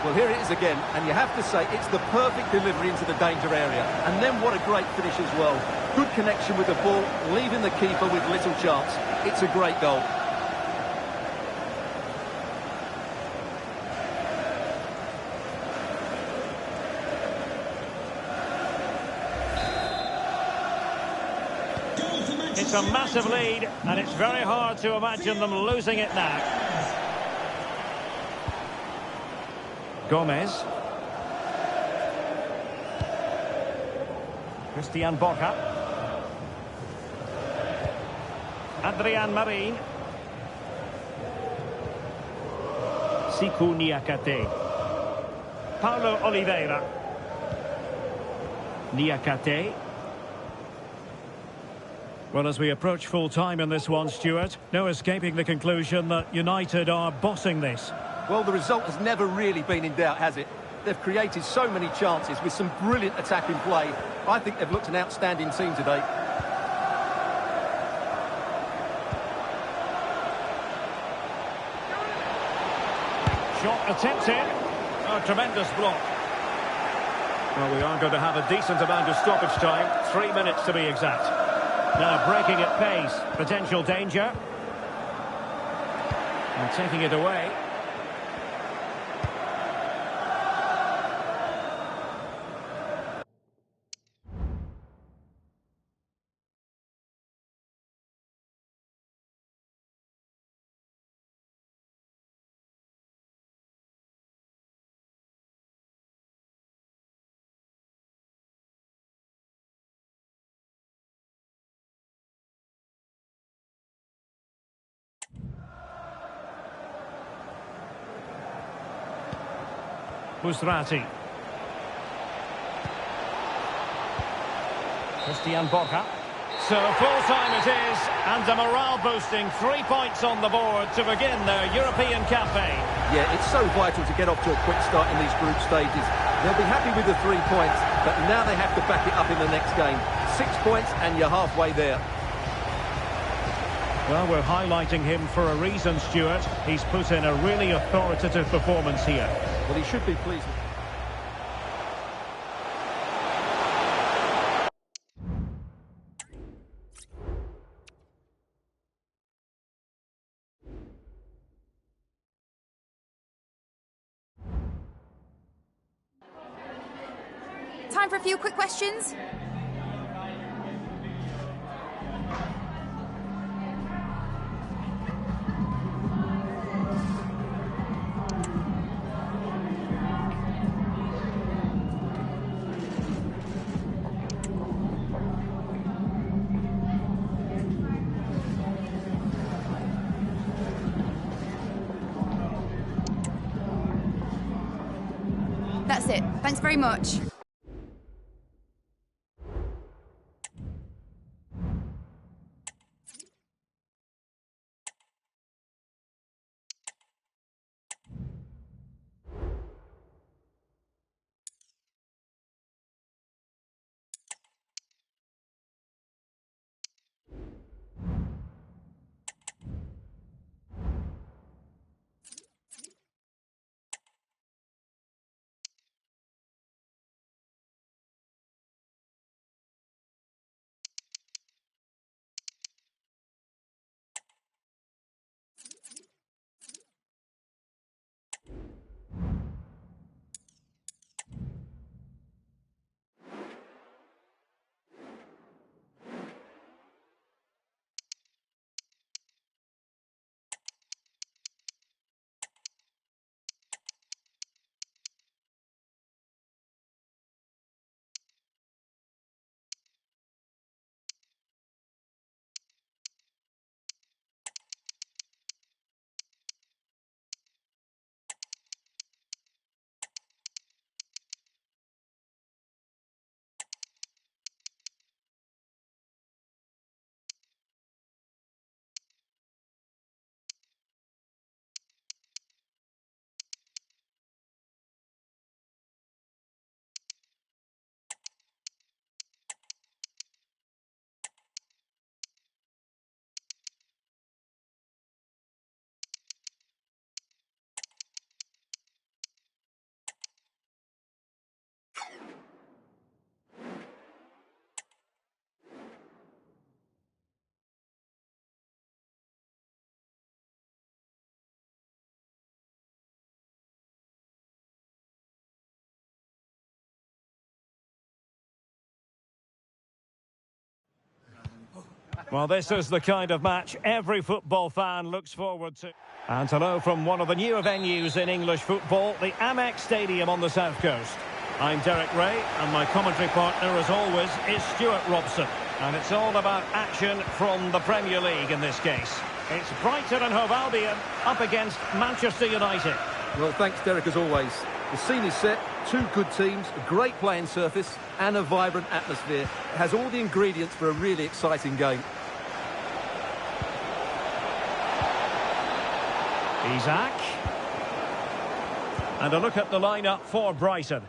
Well, here it is again, and you have to say it's the perfect delivery into the danger area. And then what a great finish as well. Good connection with the ball, leaving the keeper with little chance. It's a great goal. It's a massive lead, and it's very hard to imagine them losing it now. Gomez. Christian Borja. Adrian Marin. Siku Niakate. Paulo Oliveira. Niakate. Well, as we approach full time in this one, Stuart, no escaping the conclusion that United are bossing this. Well, the result has never really been in doubt, has it? They've created so many chances with some brilliant attacking play. I think they've looked an outstanding team today. Shot attempted. A tremendous block. Well, we are going to have a decent amount of stoppage time. 3 minutes to be exact. Now breaking at pace. Potential danger. And taking it away. Musrati. Christian Borja. So full time it is, and a morale boosting 3 points on the board to begin their European campaign. Yeah, it's so vital to get off to a quick start in these group stages. They'll be happy with the 3 points, but now they have to back it up in the next game. 6 points and you're halfway there. Well, we're highlighting him for a reason, Stuart. He's put in a really authoritative performance here. Well, he should be pleased. Time for a few quick questions. That's it. Thanks very much. Well, this is the kind of match every football fan looks forward to. And hello from one of the newer venues in English football, the Amex Stadium on the South Coast. I'm Derek Ray, and my commentary partner, as always, is Stuart Robson. And it's all about action from the Premier League in this case. It's Brighton and Hove Albion up against Manchester United. Well, thanks, Derek, as always. The scene is set, two good teams, a great playing surface, and a vibrant atmosphere. It has all the ingredients for a really exciting game. Isaac. And a look at the lineup for Brighton.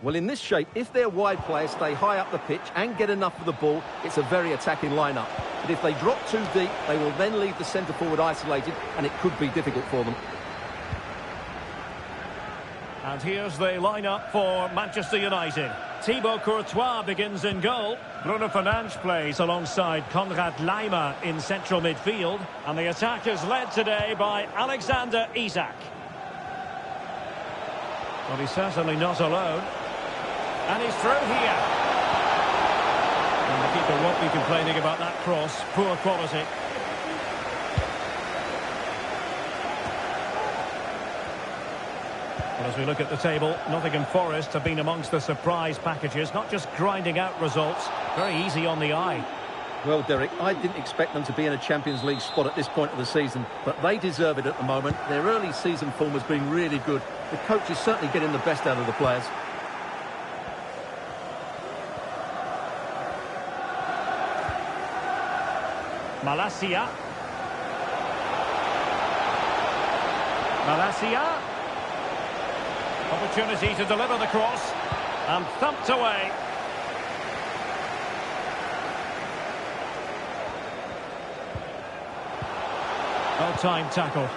Well, in this shape, if their wide players stay high up the pitch and get enough of the ball, it's a very attacking lineup. But if they drop too deep, they will then leave the centre-forward isolated, and it could be difficult for them. And here's the lineup for Manchester United. Thibaut Courtois begins in goal. Bruno Fernandes plays alongside Konrad Laimer in central midfield. And the attack is led today by Alexander Isak. Well, he's certainly not alone. And he's through here. And the keeper won't be complaining about that cross. Poor quality. Well, as we look at the table, Nottingham Forest have been amongst the surprise packages, not just grinding out results, very easy on the eye. Well, Derek, I didn't expect them to be in a Champions League spot at this point of the season, but they deserve it at the moment. Their early season form has been really good. The coach is certainly getting the best out of the players. Malacia. Malacia. Opportunity to deliver the cross. And thumped away. Well-timed tackle.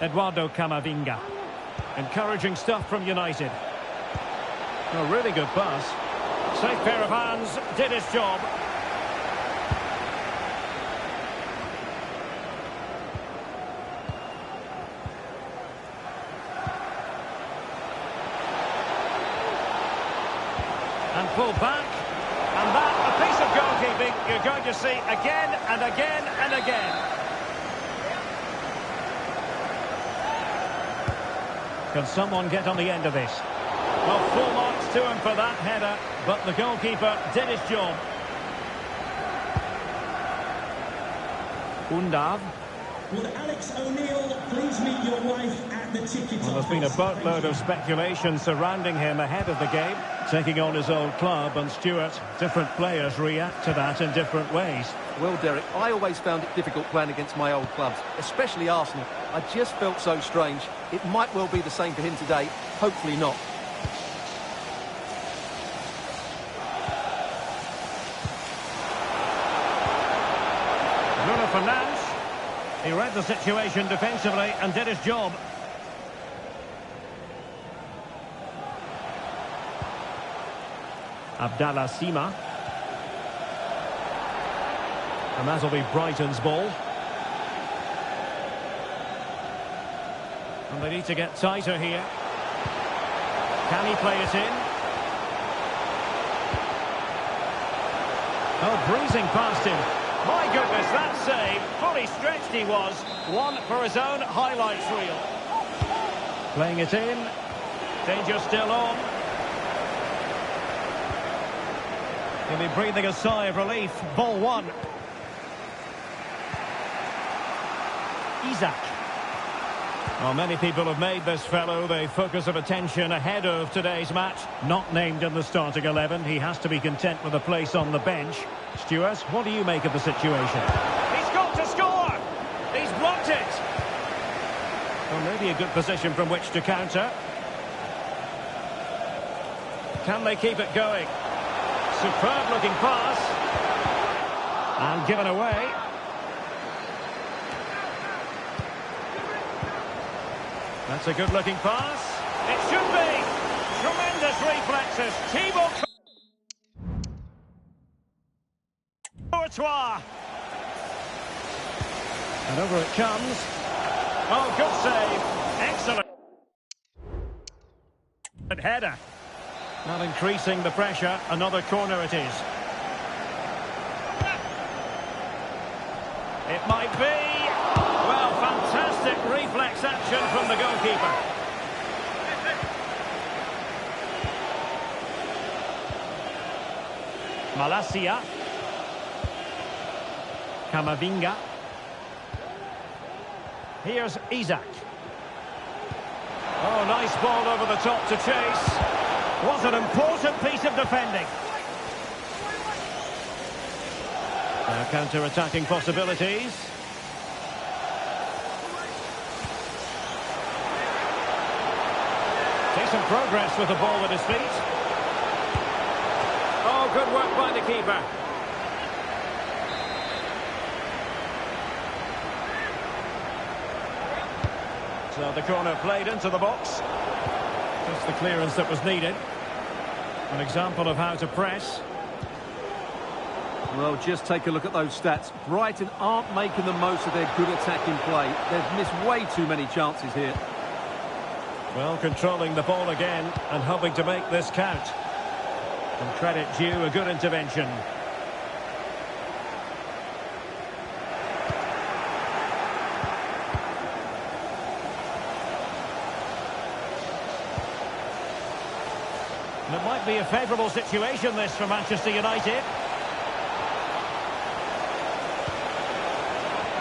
Eduardo Camavinga. Encouraging stuff from United. A really good pass. Safe pair of hands, did his job. And pull back. And that, a piece of goalkeeping you're going to see again and again and again. Can someone get on the end of this? Well, full marks to him for that header, but the goalkeeper did his job. Undav. Would Alex O'Neill please meet your wife at the ticket office? Well, there's been a boatload of speculation surrounding him ahead of the game, taking on his old club, and Stuart, different players react to that in different ways. Well, Derek, I always found it difficult playing against my old clubs, especially Arsenal. I just felt so strange. It might well be the same for him today. Hopefully not. Bruno Fernandes. He read the situation defensively and did his job. Abdallah Sima. And that'll be Brighton's ball. And they need to get tighter here. Can he play it in? Oh, breezing past him. My goodness, that save. Fully stretched he was. One for his own highlights reel. Playing it in. Danger still on. He'll be breathing a sigh of relief. Ball one. Isaac. Well, many people have made this fellow the focus of attention ahead of today's match. Not named in the starting 11. He has to be content with a place on the bench. Stuart, what do you make of the situation? He's got to score! He's blocked it! Well, maybe a good position from which to counter. Can they keep it going? Superb looking pass. And given away. That's a good looking pass. It should be. Tremendous reflexes. Thibaut Courtois. And over it comes. Oh, good save. Excellent. Header. Not increasing the pressure. Another corner it is. It might be. Well, fantastic reflex action from the goalkeeper. Malacia. Camavinga. Here's Isaac. Oh, nice ball over the top to chase. Was an important piece of defending. Now counter-attacking possibilities. Decent progress with the ball at his feet. Oh, good work by the keeper. So the corner played into the box. Just the clearance that was needed. An example of how to press. Well, just take a look at those stats. Brighton aren't making the most of their good attacking play. They've missed way too many chances here. Well, controlling the ball again and hoping to make this count. And credit due, a good intervention. And it might be a favourable situation, this, for Manchester United.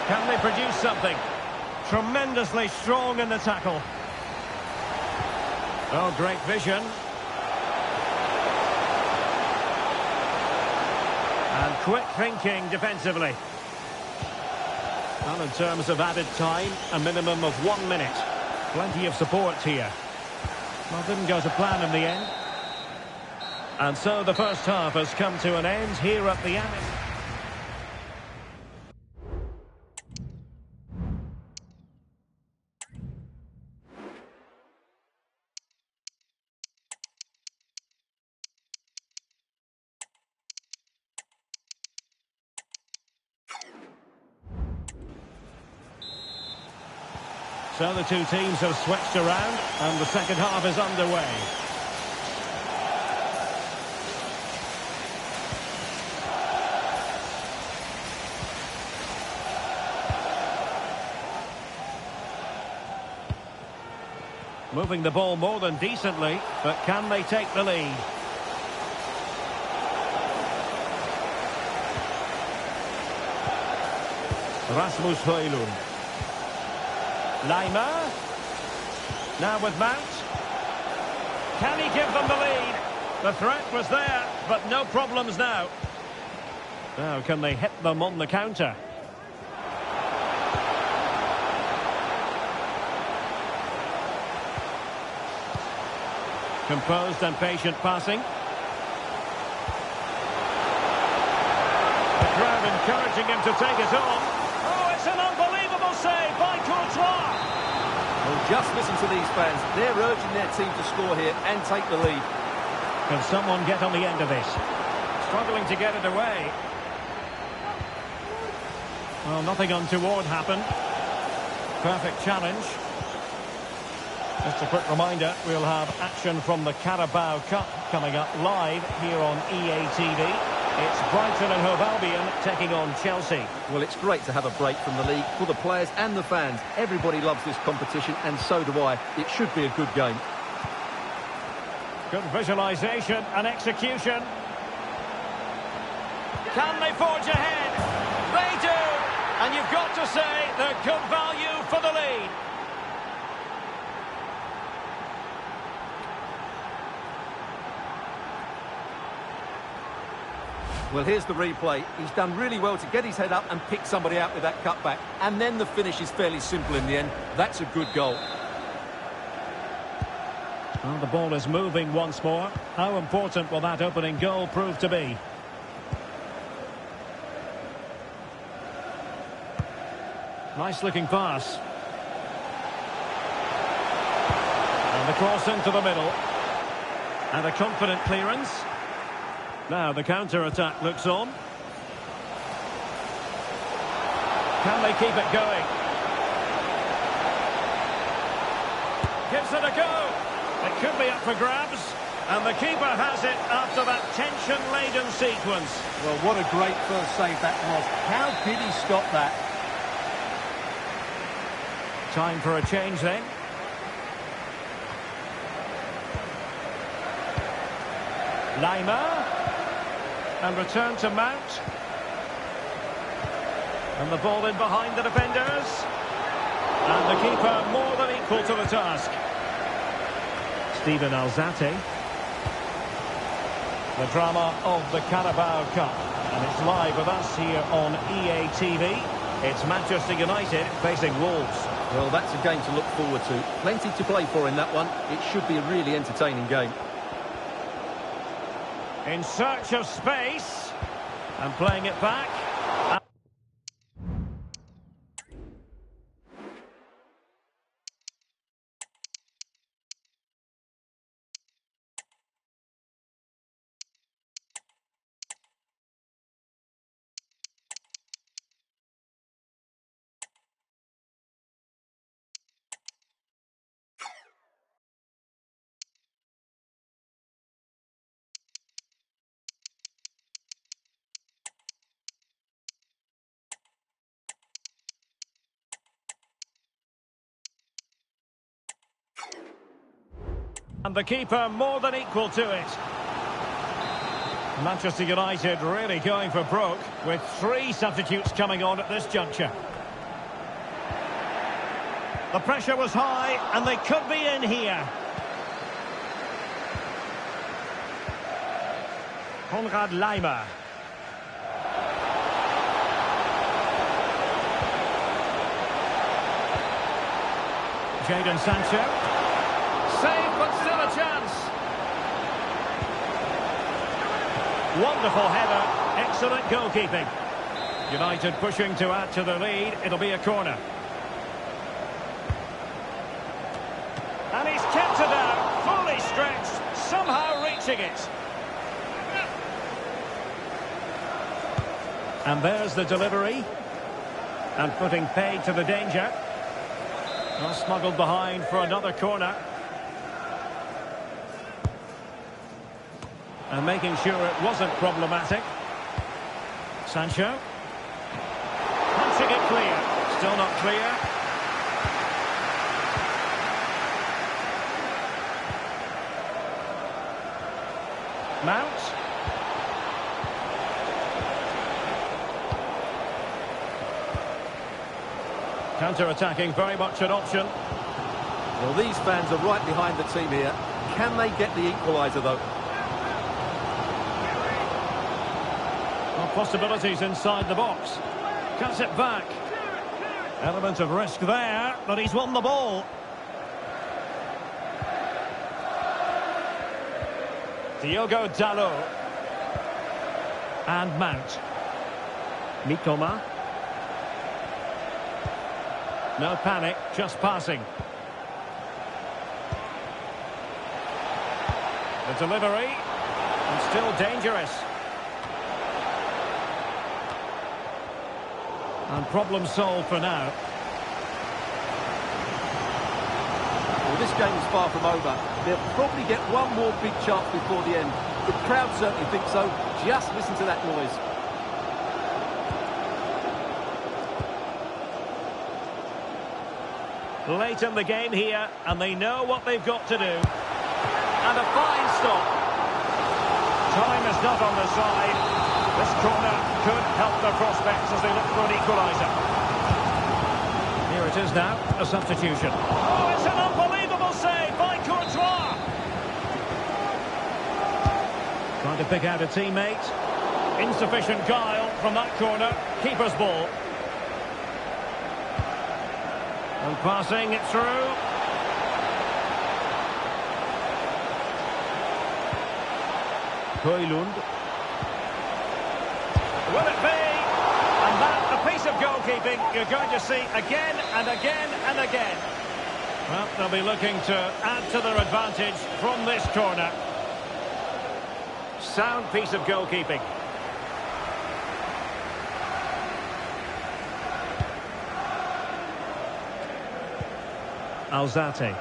Can they produce something? Tremendously strong in the tackle. Oh, great vision. And quick thinking defensively. Well, in terms of added time, a minimum of 1 minute. Plenty of support here. Well, didn't go to plan in the end. And so the first half has come to an end here at the Amex. So the two teams have switched around and the second half is underway. Moving the ball more than decently, but can they take the lead? Rasmus Højlund. Lima. Now with Mount. Can he give them the lead? The threat was there, but no problems now. Now can they hit them on the counter? Composed and patient passing. The crowd encouraging him to take it on. Oh, it's an unbelievable save by Courtois. Well, just listen to these fans. They're urging their team to score here and take the lead. Can someone get on the end of this? Struggling to get it away. Well, nothing untoward happened. Perfect challenge. Just a quick reminder, we'll have action from the Carabao Cup coming up live here on EA TV. It's Brighton and Hove Albion taking on Chelsea. Well, it's great to have a break from the league for the players and the fans. Everybody loves this competition, and so do I. It should be a good game. Good visualisation and execution. Can they forge ahead? They do! And you've got to say they're good value for the lead. Well, here's the replay. He's done really well to get his head up and pick somebody out with that cutback. And then the finish is fairly simple in the end. That's a good goal. Well, the ball is moving once more. How important will that opening goal prove to be? Nice looking pass. And the cross into the middle. And a confident clearance. Now the counter-attack looks on. Can they keep it going? Gives it a go. It could be up for grabs. And the keeper has it after that tension-laden sequence. Well, what a great first save that was. How did he stop that? Time for a change then. Lima. And return to Mount. And the ball in behind the defenders. And the keeper more than equal to the task. Steven Alzate. The drama of the Carabao Cup. And it's live with us here on EA TV. It's Manchester United facing Wolves. Well, that's a game to look forward to. Plenty to play for in that one. It should be a really entertaining game. In search of space. And playing it back. And the keeper more than equal to it. Manchester United really going for broke with 3 substitutes coming on at this juncture. The pressure was high and they could be in here. Konrad Laimer. Jadon Sancho. Save, but still a chance. Wonderful header. Excellent goalkeeping. United pushing to add to the lead. It'll be a corner. And he's kept it out. Fully stretched. Somehow reaching it. And there's the delivery. And putting paid to the danger. Well, smuggled behind for another corner. And making sure it wasn't problematic. Sancho. Punching it clear. Still not clear. Mount. Counter-attacking, very much an option. Well, these fans are right behind the team here. Can they get the equaliser, though? Possibilities inside the box. Cuts it back. Element of risk there, but he's won the ball. Diogo Dalot. And Mount. Mitoma. No panic, just passing. The delivery. And still dangerous. And problem solved for now. Well, this game is far from over. They'll probably get one more big chance before the end. The crowd certainly think so. Just listen to that noise. Late in the game here, and they know what they've got to do. And a fine stop. Time is not on the side. This corner could help their prospects as they look for an equaliser. Here it is now, a substitution. Oh, it's an unbelievable save by Courtois. Trying to pick out a teammate. Insufficient guile from that corner. Keeper's ball. And passing it through. Højlund. Will it be? And that, a piece of goalkeeping you're going to see again and again and again. Well, they'll be looking to add to their advantage from this corner. Sound piece of goalkeeping. Alzate.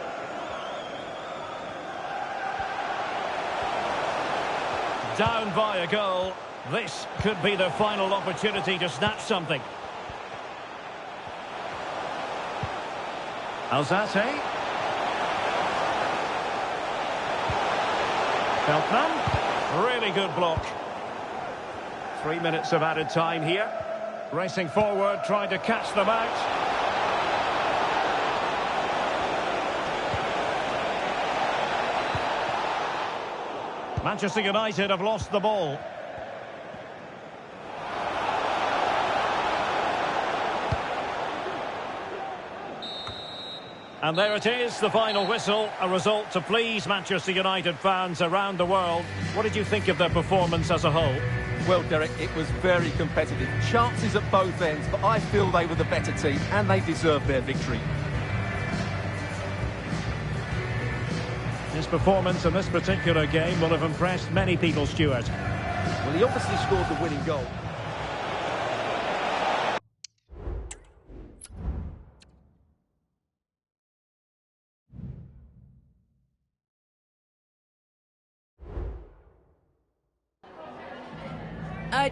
Down by a goal. This could be their final opportunity to snatch something. Alzate. Feltman. Really good block. 3 minutes of added time here. Racing forward, trying to catch them out. Manchester United have lost the ball. And there it is, the final whistle, a result to please Manchester United fans around the world. What did you think of their performance as a whole? Well, Derek, it was very competitive. Chances at both ends, but I feel they were the better team and they deserved their victory. His performance in this particular game will have impressed many people, Stuart. Well, he obviously scored the winning goal.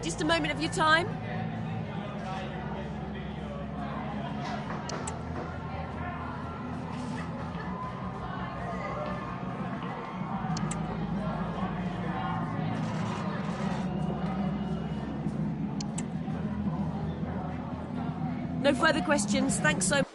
Just a moment of your time. No further questions. Thanks so much.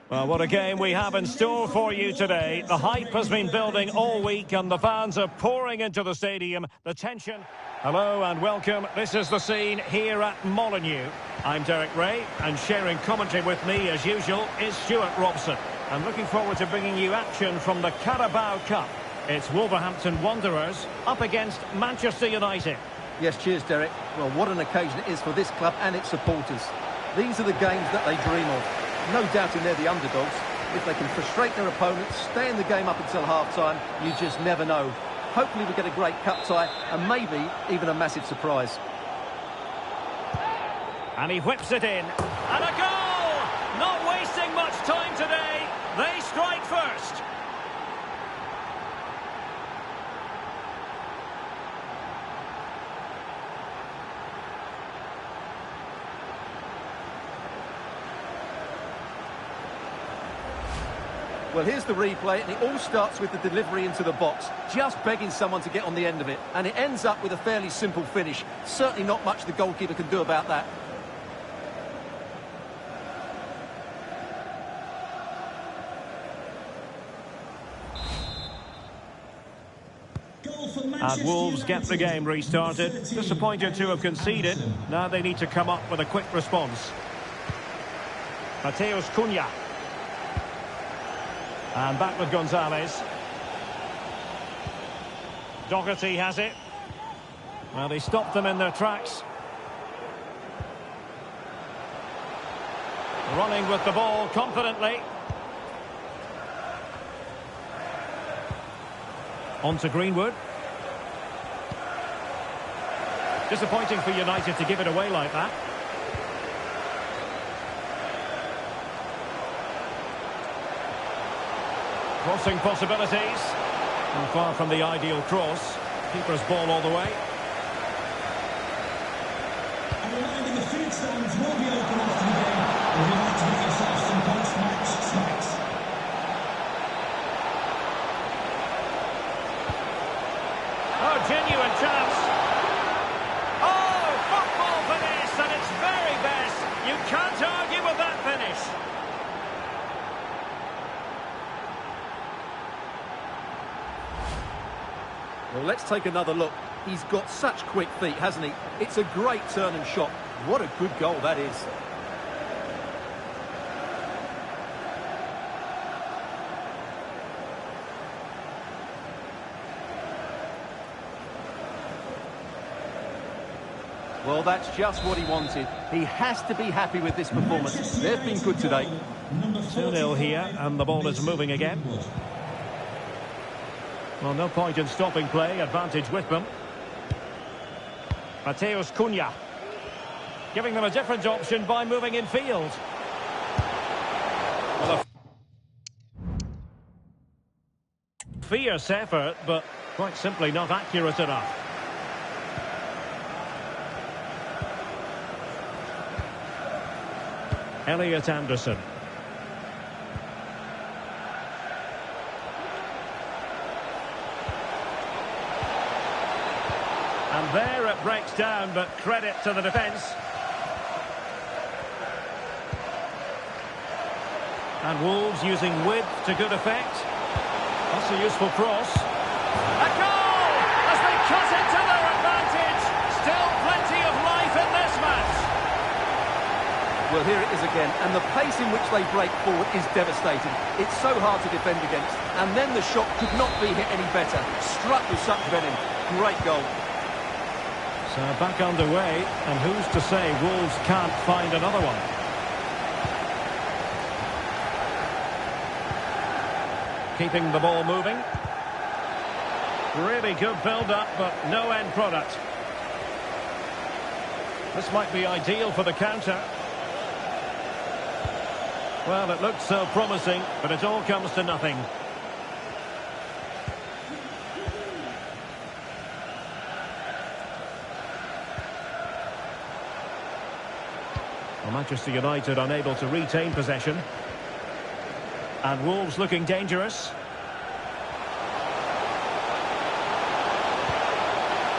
Well, what a game we have in store for you today. The hype has been building all week and the fans are pouring into the stadium. The tension... Hello and welcome. This is the scene here at Molineux. I'm Derek Ray, and sharing commentary with me, as usual, is Stuart Robson. I'm looking forward to bringing you action from the Carabao Cup. It's Wolverhampton Wanderers up against Manchester United. Yes, cheers, Derek. Well, what an occasion it is for this club and its supporters. These are the games that they dream of. No doubting they're the underdogs. If they can frustrate their opponents, stay in the game up until half-time, you just never know. Hopefully we get a great cup tie and maybe even a massive surprise. And he whips it in. And a goal! Not wasting much time today. They strike first. Well, here's the replay, and it all starts with the delivery into the box, just begging someone to get on the end of it. And it ends up with a fairly simple finish. Certainly not much the goalkeeper can do about that. And Wolves get the game restarted. Disappointed to have conceded. Now they need to come up with a quick response. Mateus Cunha. And back with Gonzalez. Doherty has it. Well, they stopped them in their tracks. Running with the ball confidently. On to Greenwood. Disappointing for United to give it away like that. Crossing possibilities. And far from the ideal cross. Keeper's ball all the way. A reminder, the food stands will be open after the game. If you'd like to get yourself some post-match snacks. Oh, genuine chance. Oh, football finish, and it's very best. You can't argue with that finish. Well, let's take another look. He's got such quick feet, hasn't he? It's a great turn and shot. What a good goal that is. Well, that's just what he wanted. He has to be happy with this performance. They've been good today. 2-0 here, and the ball is moving again. Well, no point in stopping play. Advantage with them. Mateus Cunha. Giving them a different option by moving in field. Well, a fierce effort, but quite simply not accurate enough. Elliot Anderson. And there it breaks down, but credit to the defence. And Wolves using width to good effect. That's a useful cross. A goal! As they cut into their advantage. Still plenty of life in this match. Well, here it is again, and the pace in which they break forward is devastating. It's so hard to defend against. And then the shot could not be hit any better. Struck with such venom. Great goal. So back underway, and who's to say Wolves can't find another one? Keeping the ball moving. Really good build-up, but no end product. This might be ideal for the counter. Well, it looked so promising, but it all comes to nothing. Well, Manchester United unable to retain possession. And Wolves looking dangerous.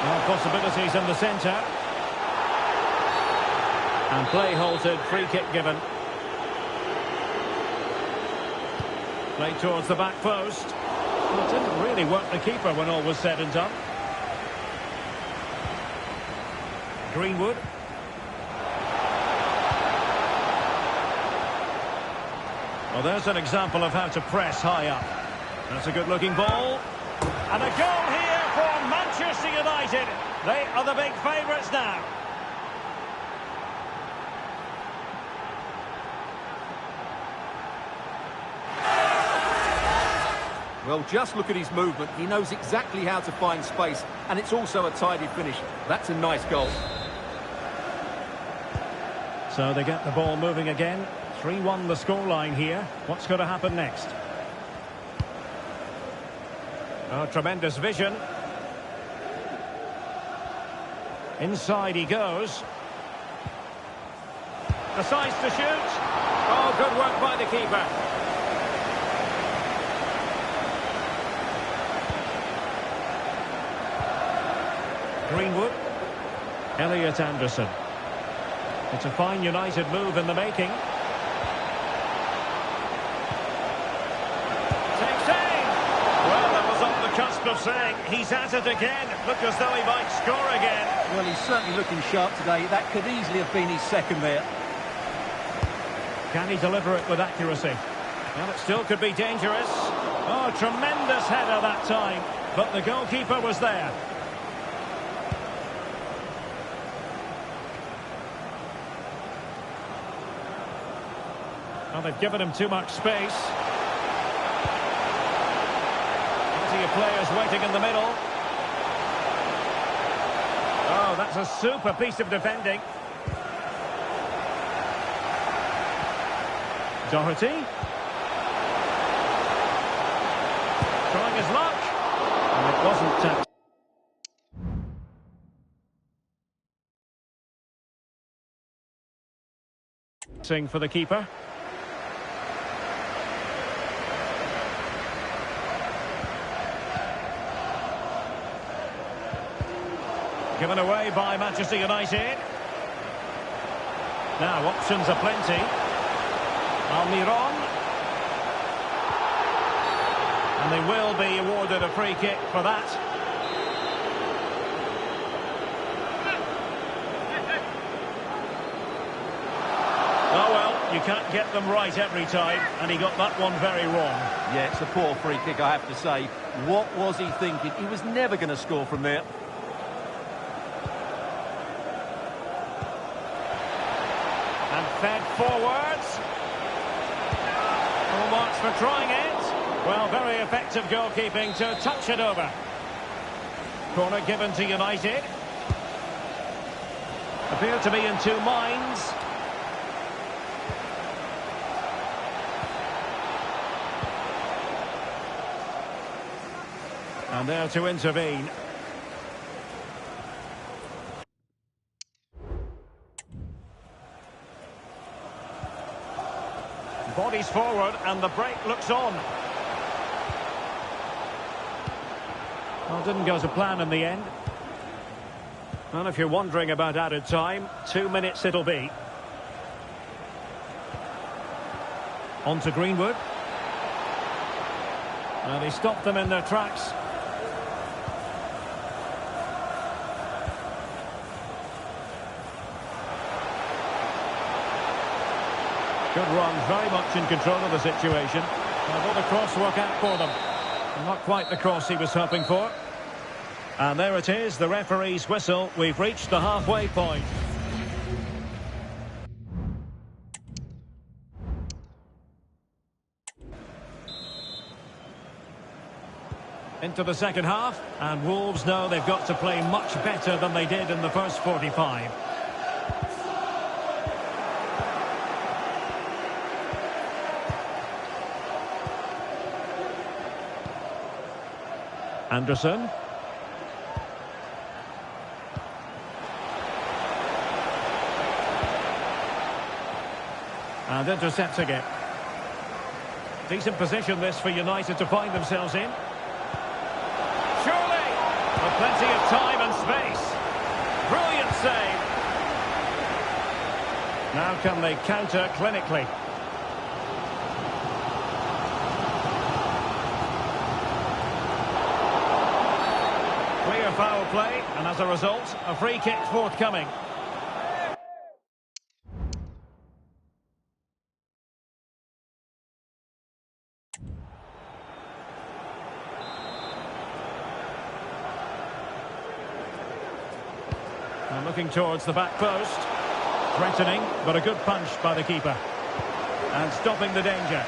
Well, possibilities in the centre. And play halted, free kick given. Played towards the back post. Well, it didn't really work the keeper when all was said and done. Greenwood. Well, there's an example of how to press high up. That's a good-looking ball. And a goal here for Manchester United. They are the big favourites now. Well, just look at his movement. He knows exactly how to find space, and it's also a tidy finish. That's a nice goal. So they get the ball moving again. 3-1 the scoreline here. What's going to happen next? Oh, tremendous vision. Inside he goes. The size to shoot. Oh, good work by the keeper. Greenwood. Elliot Anderson. It's a fine United move in the making. Takes aim. Well, that was on the cusp of saying he's at it again. Looked as though he might score again. Well, he's certainly looking sharp today. That could easily have been his second there. Can he deliver it with accuracy? Well, it still could be dangerous. Oh, tremendous header that time. But the goalkeeper was there. Well, they've given him too much space. Plenty of players waiting in the middle. Oh, that's a super piece of defending. Doherty. Trying his luck. And it wasn't sing for the keeper. Given away by Manchester United. Now options are plenty. Almiron. And they will be awarded a free kick for that. Oh well, you can't get them right every time, and he got that one very wrong. Yeah, it's a poor free kick, I have to say. What was he thinking? He was never going to score from there. And fed forwards. Full marks for trying it. Well, very effective goalkeeping to touch it over. Corner given to United. Appear to be in two minds. And there to intervene. Bodies forward and the break looks on. Well, didn't go to plan in the end. Well, if you're wondering about added time, 2 minutes it'll be. On to Greenwood. And he stopped them in their tracks. Good run, very much in control of the situation. And will the cross work out for them? Not quite the cross he was hoping for. And there it is, the referee's whistle. We've reached the halfway point. Into the second half, and Wolves know they've got to play much better than they did in the first 45. Anderson. And intercepting it. Decent position this for United to find themselves in. Surely! With plenty of time and space. Brilliant save. Now can they counter clinically? clear foul play, and as a result, a free kick forthcoming. And looking towards the back post. Threatening, but a good punch by the keeper. And stopping the danger.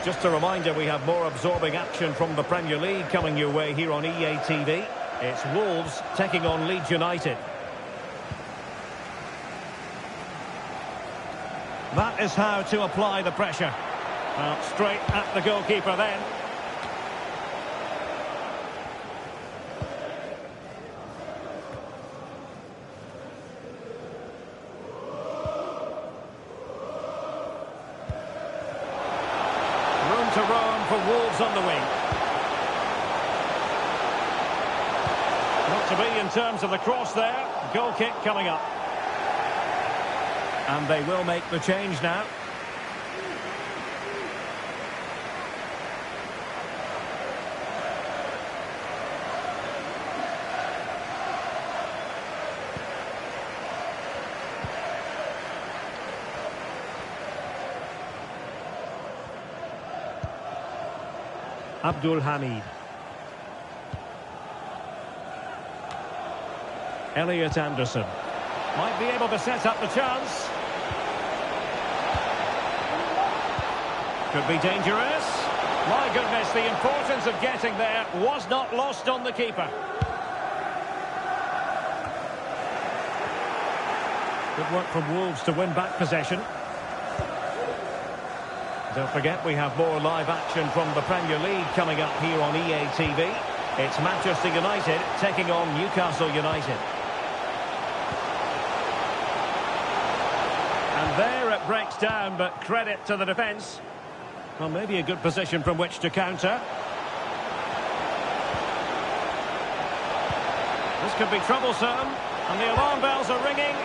Just a reminder, we have more absorbing action from the Premier League coming your way here on EA TV. It's Wolves taking on Leeds United. That is how to apply the pressure. Well, straight at the goalkeeper then. To roam for Wolves on the wing. Not to be in terms of the cross there. Goal kick coming up. And they will make the change now. Abdul Hamid. Elliot Anderson. Might be able to set up the chance. Could be dangerous. My goodness, the importance of getting there was not lost on the keeper. Good work from Wolves to win back possession. Don't forget, we have more live action from the Premier League coming up here on EA TV. It's Manchester United taking on Newcastle United. And there it breaks down, but credit to the defence. Well, maybe a good position from which to counter. This could be troublesome, and the alarm bells are ringing.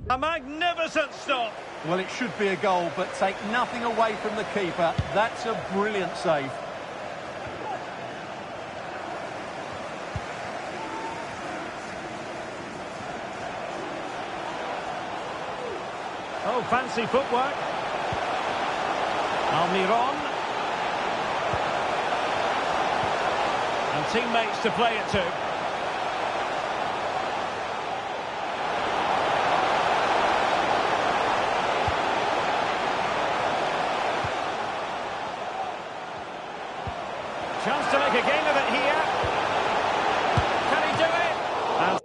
A magnificent stop. Well, it should be a goal, but take nothing away from the keeper. That's a brilliant save. Oh, fancy footwork. Almiron. And teammates to play it to. Chance to make a game of it here. Can he do it? And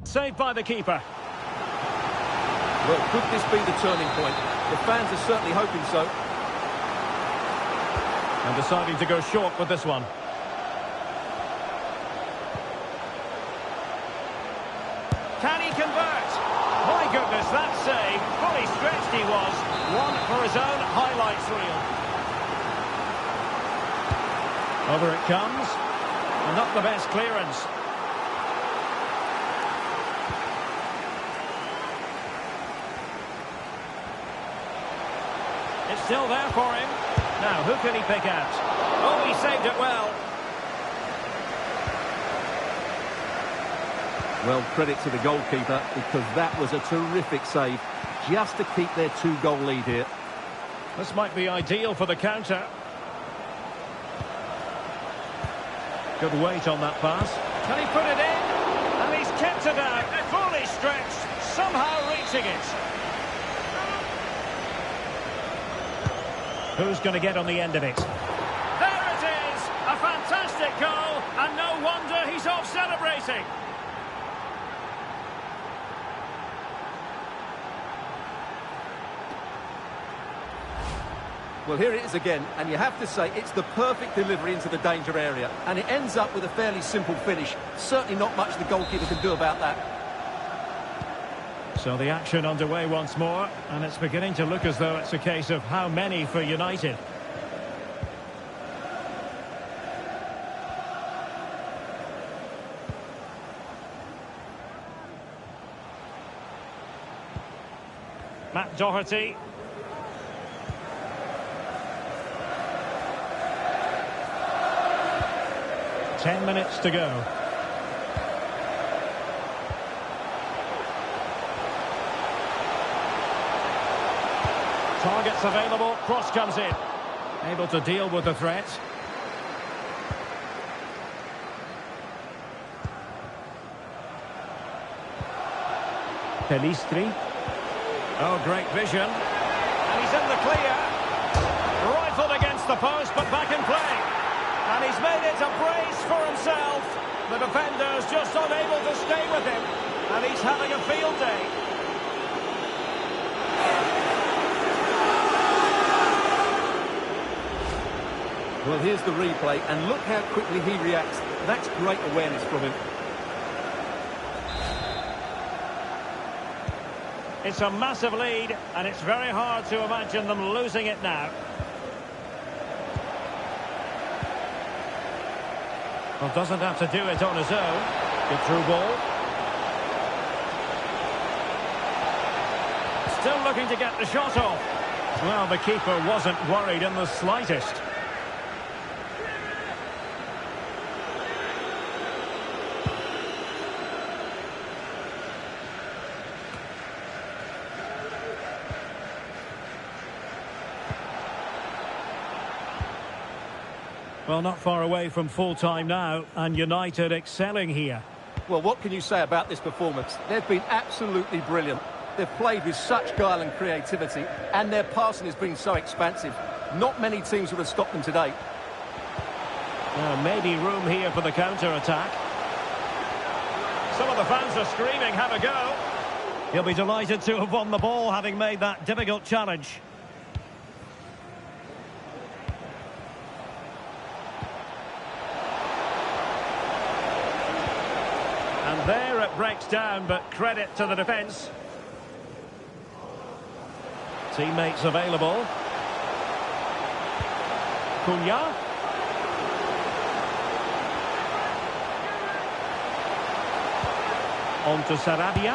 saved by the keeper. Well, could this be the turning point? The fans are certainly hoping so. And deciding to go short with this one. Can he convert? My goodness, that save. Fully stretched he was. One for his own highlights reel. Over it comes. And not the best clearance. It's still there for him. Now, who can he pick out? Oh, he saved it well. Well, credit to the goalkeeper, because that was a terrific save, just to keep their 2-goal lead here. This might be ideal for the counter. Good weight on that pass. Can he put it in? And he's kept it out, fully stretched, somehow reaching it. Who's going to get on the end of it? There it is! A fantastic goal, and no wonder he's off celebrating. Well, here it is again, and you have to say it's the perfect delivery into the danger area, and it ends up with a fairly simple finish. Certainly not much the goalkeeper can do about that. So the action underway once more, and it's beginning to look as though it's a case of how many for United. Matt Doherty. Ten minutes to go. Targets available, cross comes in. Able to deal with the threat. Pelistri. Oh, great vision. And he's in the clear. Rifled against the post, but back in play. And he's made it a brace for himself. The defender's just unable to stay with him. And he's having a field day. Well, here's the replay, and look how quickly he reacts. That's great awareness from him. It's a massive lead, and it's very hard to imagine them losing it now. Well, doesn't have to do it on his own. Good through ball. Still looking to get the shot off. Well, the keeper wasn't worried in the slightest. Well, not far away from full-time now, and United excelling here. Well, what can you say about this performance? They've been absolutely brilliant. They've played with such guile and creativity, and their passing has been so expansive. Not many teams would have stopped them today. Maybe room here for the counter-attack. Some of the fans are screaming, have a go. He'll be delighted to have won the ball, having made that difficult challenge. And there it breaks down, but credit to the defence. Teammates available. Cunha. On to Sarabia.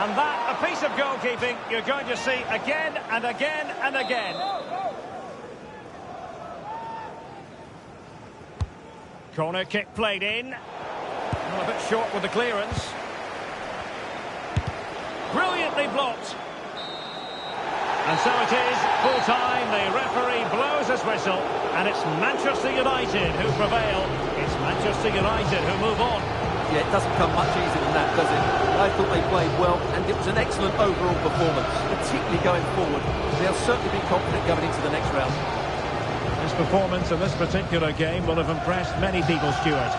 And that, a piece of goalkeeping you're going to see again and again and again. Corner kick played in. A bit short with the clearance. Brilliantly blocked. And so it is, full time. The referee blows his whistle, and it's Manchester United who prevail. It's Manchester United who move on. Yeah, it doesn't come much easier than that, does it? I thought they played well, and it was an excellent overall performance, particularly going forward. They'll certainly be confident going into the next round. This performance in this particular game will have impressed many people, Stuart.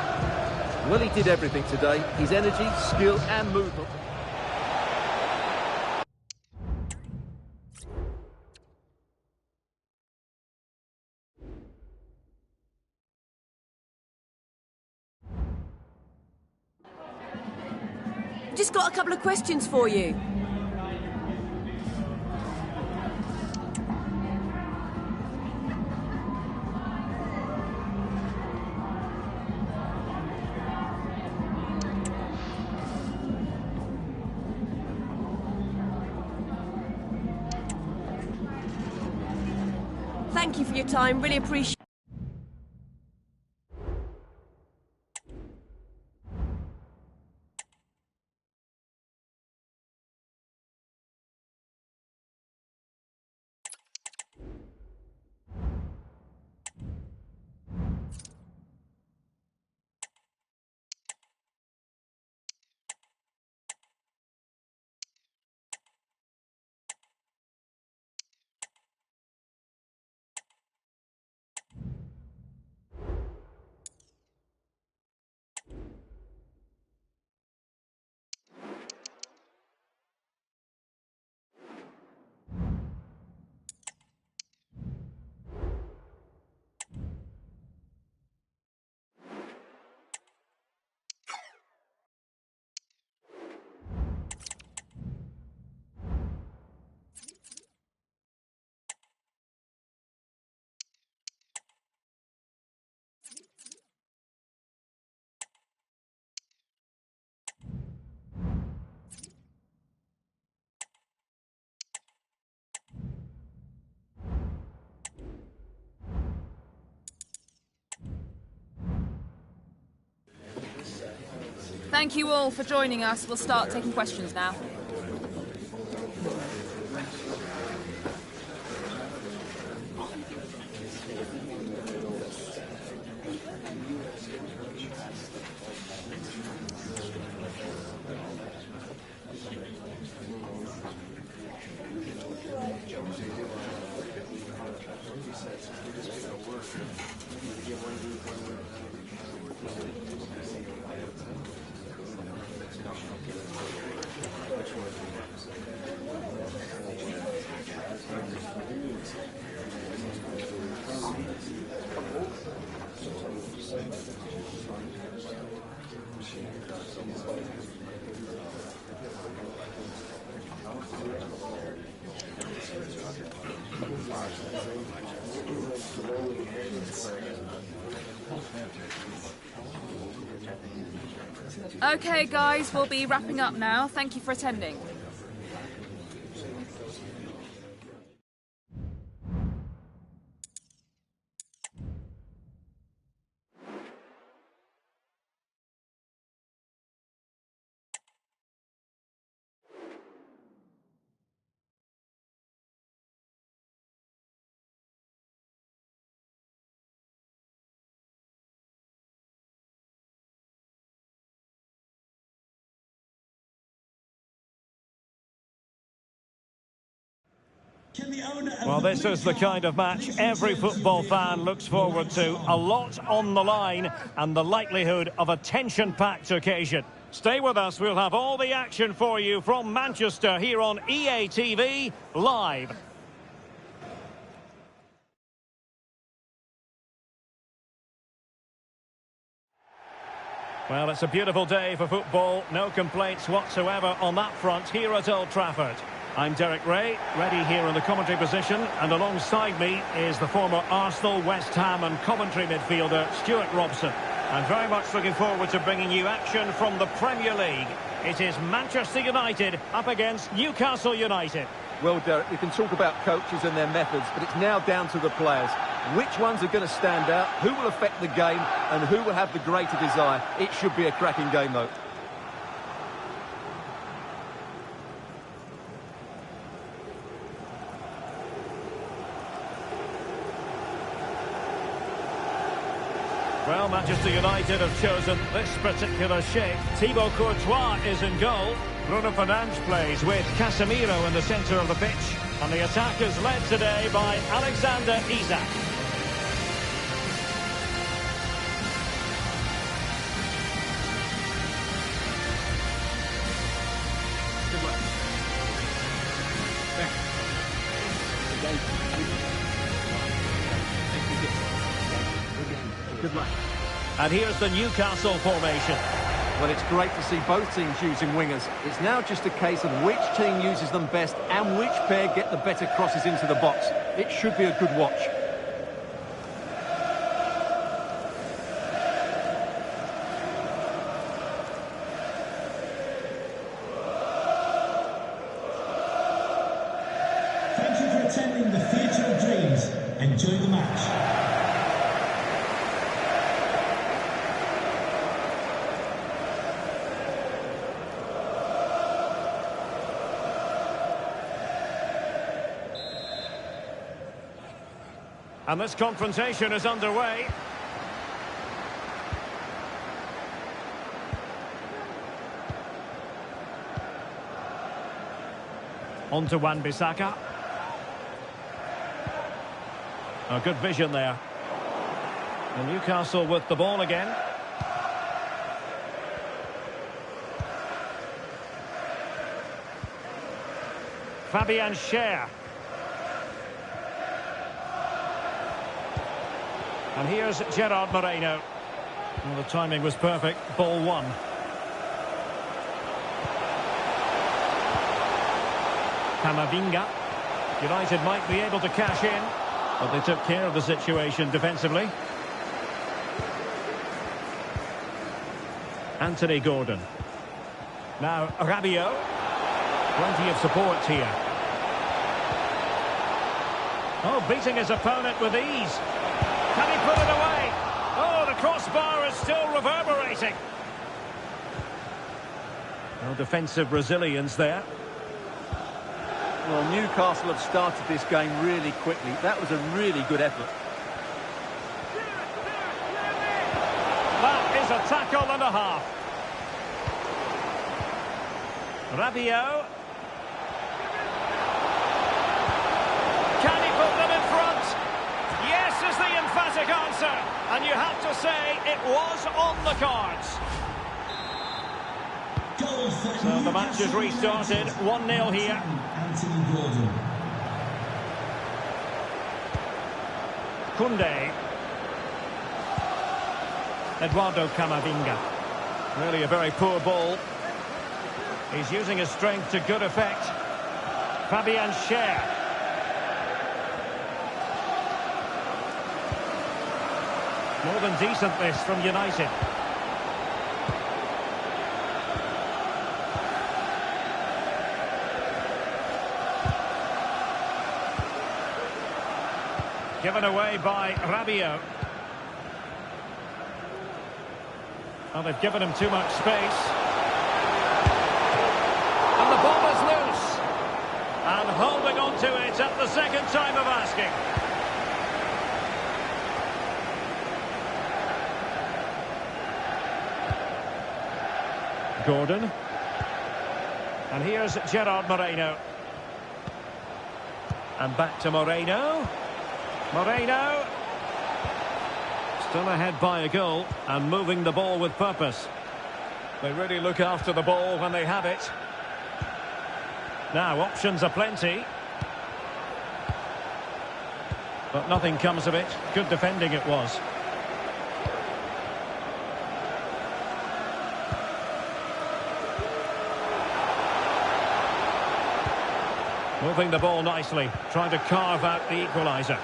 Well, he did everything today. His energy, skill and movement. Just got a couple of questions for you. Thank you for your time, really appreciate it. Thank you all for joining us. We'll start taking questions now. Okay, guys, we'll be wrapping up now. Thank you for attending. Well, this is the kind of match every football fan looks forward to. A lot on the line and the likelihood of a tension-packed occasion. Stay with us, we'll have all the action for you from Manchester here on EA TV Live. Well, it's a beautiful day for football. No complaints whatsoever on that front here at Old Trafford. I'm Derek Ray, ready here in the commentary position, and alongside me is the former Arsenal, West Ham and Coventry midfielder, Stuart Robson. I'm very much looking forward to bringing you action from the Premier League. It is Manchester United up against Newcastle United. Well, Derek, we can talk about coaches and their methods, but it's now down to the players. Which ones are going to stand out, who will affect the game, and who will have the greater desire. It should be a cracking game, though. Well, Manchester United have chosen this particular shape. Thibaut Courtois is in goal. Bruno Fernandes plays with Casemiro in the centre of the pitch. And the attack is led today by Alexander Isak. Good luck. And here's the Newcastle formation. Well, it's great to see both teams using wingers. It's now just a case of which team uses them best and which pair get the better crosses into the box. It should be a good watch. Thank you for attending the Theatre of Dreams. Enjoy the match. And this confrontation is underway. On to Wan-Bissaka. A good vision there. And Newcastle with the ball again. Fabian Schär. And here's Gerard Moreno. Well, the timing was perfect. Ball one. Camavinga. United might be able to cash in, but they took care of the situation defensively. Anthony Gordon. Now Rabiot. Plenty of support here. Oh, beating his opponent with ease. Can he put it away? Oh, the crossbar is still reverberating. No defensive resilience there. Well, Newcastle have started this game really quickly. That was a really good effort. That is a tackle and a half. Rabiot. Can he put them in front? Yes is the emphatic answer. And you have to say it was on the cards. So the match is restarted. 1-0 here. Kunde. Eduardo Camavinga. Really a very poor ball. He's using his strength to good effect. Fabian Schär. More than decent this from United. Given away by Rabiot. Well, they've given him too much space. And the ball is loose. And holding on to it at the second time of asking. Gordon. And here's Gerard Moreno. And back to Moreno. Moreno. Still ahead by a goal and moving the ball with purpose. They really look after the ball when they have it. Now, options are plenty. But nothing comes of it. Good defending it was. Moving the ball nicely, trying to carve out the equaliser.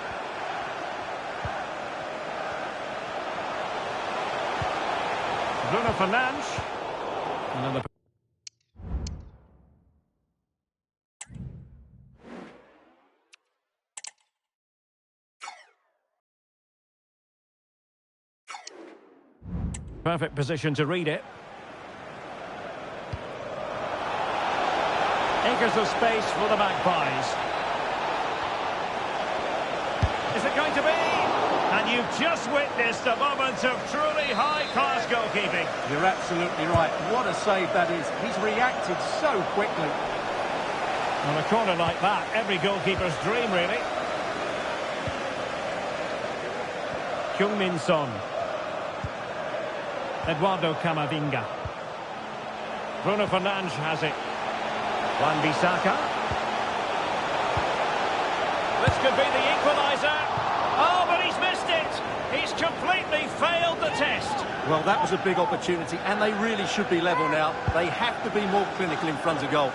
Bruno Fernandes. Another. Perfect position to read it. Acres of space for the Magpies. Is it going to be? And you've just witnessed a moment of truly high-class goalkeeping. You're absolutely right. What a save that is. He's reacted so quickly. On a corner like that, every goalkeeper's dream, really. Heung-min Son. Eduardo Camavinga. Bruno Fernandes has it. Wan-Bissaka. This could be the equaliser. Oh, but he's missed it. He's completely failed the test. Well, that was a big opportunity, and they really should be level now. They have to be more clinical in front of goal.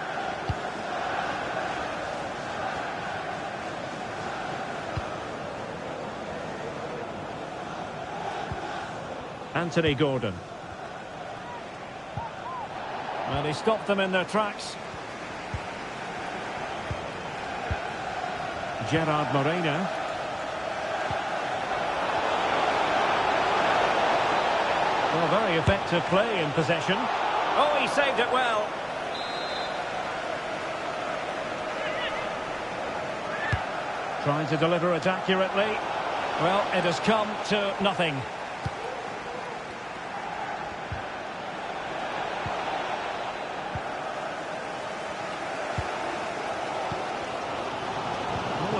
Anthony Gordon. Well, he stopped them in their tracks. Gerard Moreno. Well, very effective play in possession. Oh, he saved it well. Trying to deliver it accurately. Well, it has come to nothing.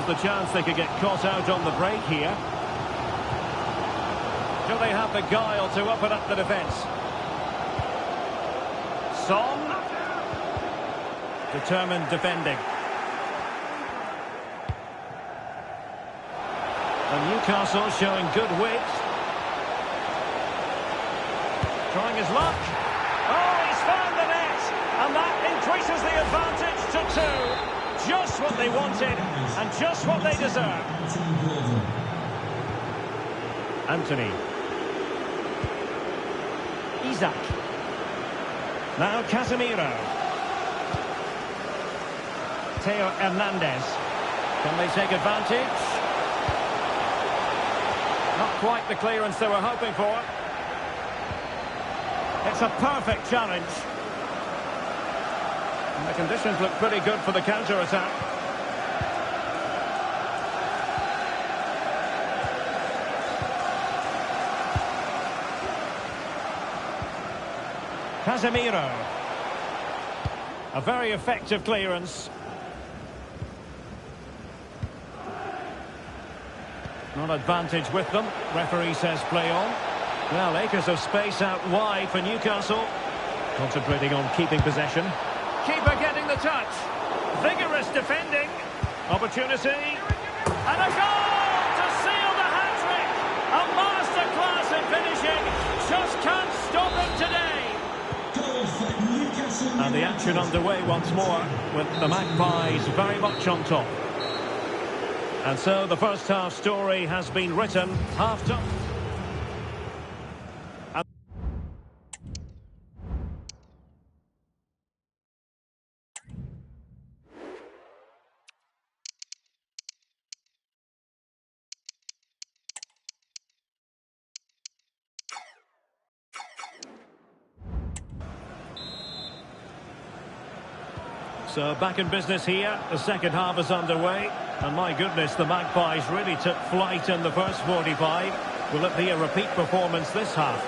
The chance they could get caught out on the break here. Do they have the guile to open up the defence? Son. Determined defending. And Newcastle showing good wit. Trying his luck. Oh, he's found the net. And that increases the advantage to 2. Just what they wanted, and just what they deserve. Anthony. Isaac. Now Casemiro. Theo Hernandez. Can they take advantage? Not quite the clearance they were hoping for. It's a perfect challenge. And the conditions look pretty good for the counter-attack. Casemiro. A very effective clearance. Not advantage with them. Referee says play on. Well, acres of space out wide for Newcastle. Concentrating on keeping possession. Keeper getting the touch. Vigorous defending. Opportunity. And a goal to seal the hat-trick. A masterclass in finishing. Just can't stop him today. And the action underway once more, with the Magpies very much on top. And so the first half story has been written, half done. So back in business here, the second half is underway. And my goodness, the Magpies really took flight in the first 45. Will it be a repeat performance this half?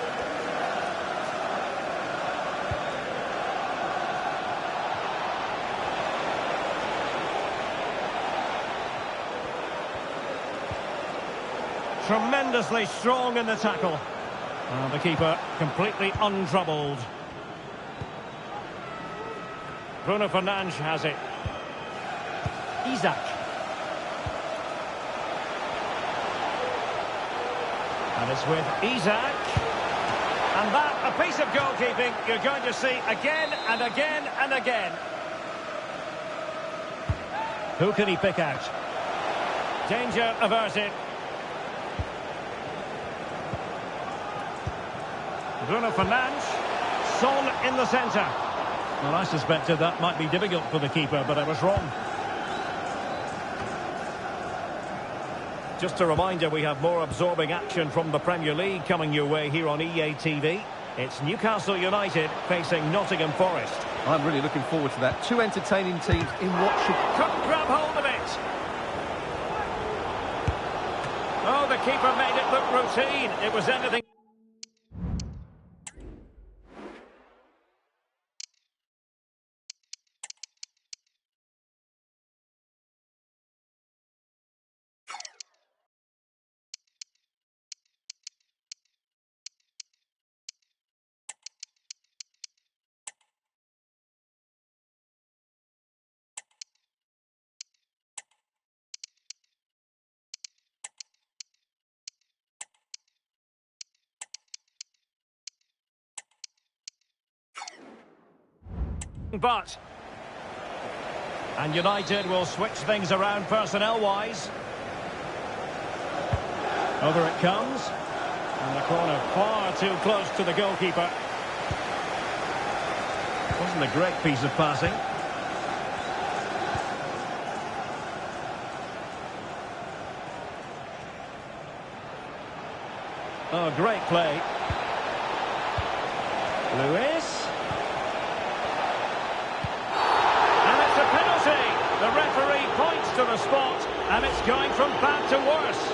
Tremendously strong in the tackle. The keeper completely untroubled. Bruno Fernandes has it. Isaac. And it's with Isaac. And that, a piece of goalkeeping you're going to see again and again and again. Who can he pick out? Danger averted. Bruno Fernandes. Son in the centre. Well, I suspected that might be difficult for the keeper, but I was wrong. Just a reminder, we have more absorbing action from the Premier League coming your way here on EA TV. It's Newcastle United facing Nottingham Forest. I'm really looking forward to that. Two entertaining teams in what should... Couldn't grab hold of it. Oh, the keeper made it look routine. It was anything... And United will switch things around personnel-wise. Over it comes. And the corner far too close to the goalkeeper. Wasn't a great piece of passing. Oh, great play. Lewis. The referee points to the spot, and it's going from bad to worse.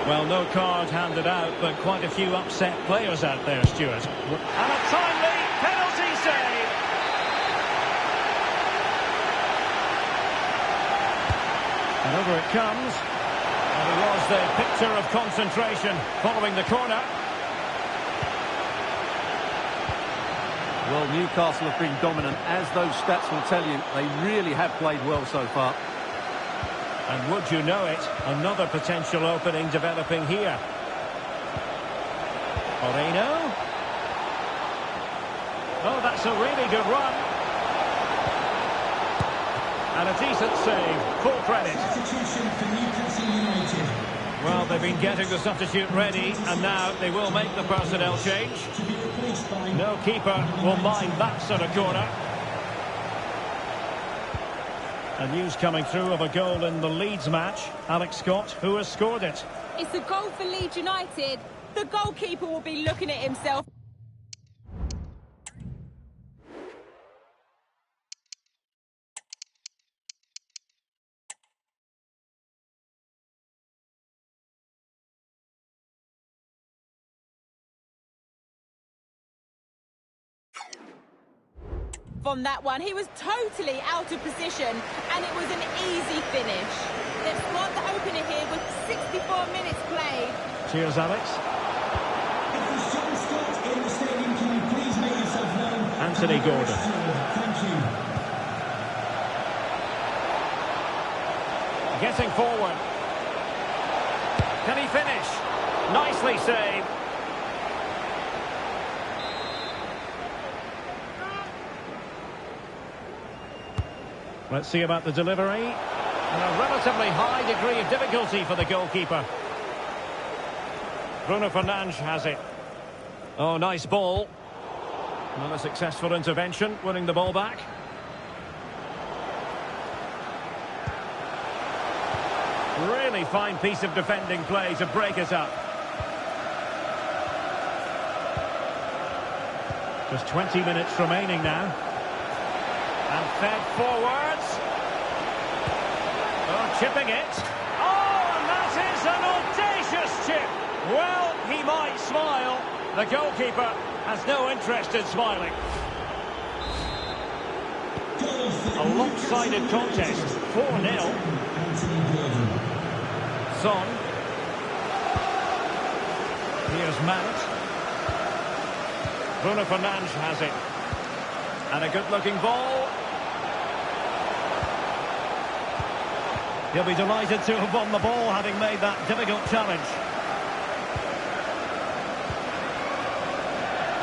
Well, no card handed out, but quite a few upset players out there, Stuart. And a timely penalty save. And over it comes. And it was the picture of concentration following the corner. Well, Newcastle have been dominant, as those stats will tell you. They really have played well so far. And would you know it, another potential opening developing here. Moreno. Oh, that's a really good run. And a decent save, full credit. Substitution for Newcastle United. Well, they've been getting the substitute ready, and now they will make the personnel change. No keeper will mind that sort of corner. And news coming through of a goal in the Leeds match. Alex Scott, who has scored it? It's a goal for Leeds United. The goalkeeper will be looking at himself. off on that one. He was totally out of position, and it was an easy finish. They've scored the opener here with 64 minutes played. Cheers, Alex. If the show starts in the stadium, can you please make yourself known? Anthony Gordon. Thank you. Getting forward. Can he finish? Nicely saved. Let's see about the delivery. And a relatively high degree of difficulty for the goalkeeper. Bruno Fernandes has it. Oh, nice ball. Not a successful intervention, winning the ball back. Really fine piece of defending play to break us up. Just 20 minutes remaining now. And fed forwards. Oh, chipping it. Oh, and that is an audacious chip. Well, he might smile. The goalkeeper has no interest in smiling. A lopsided contest. 4-0. Son. Here's Mount. Bruno Fernandes has it. And a good-looking ball. He'll be delighted to have won the ball, having made that difficult challenge.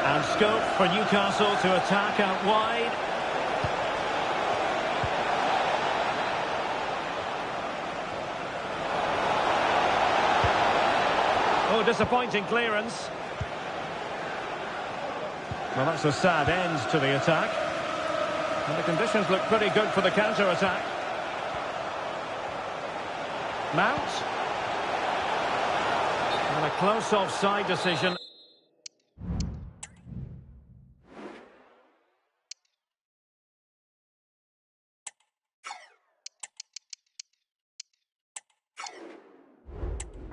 And scope for Newcastle to attack out wide. Oh, disappointing clearance. Well, that's a sad end to the attack. And the conditions look pretty good for the counter-attack. Mount. And a close offside decision.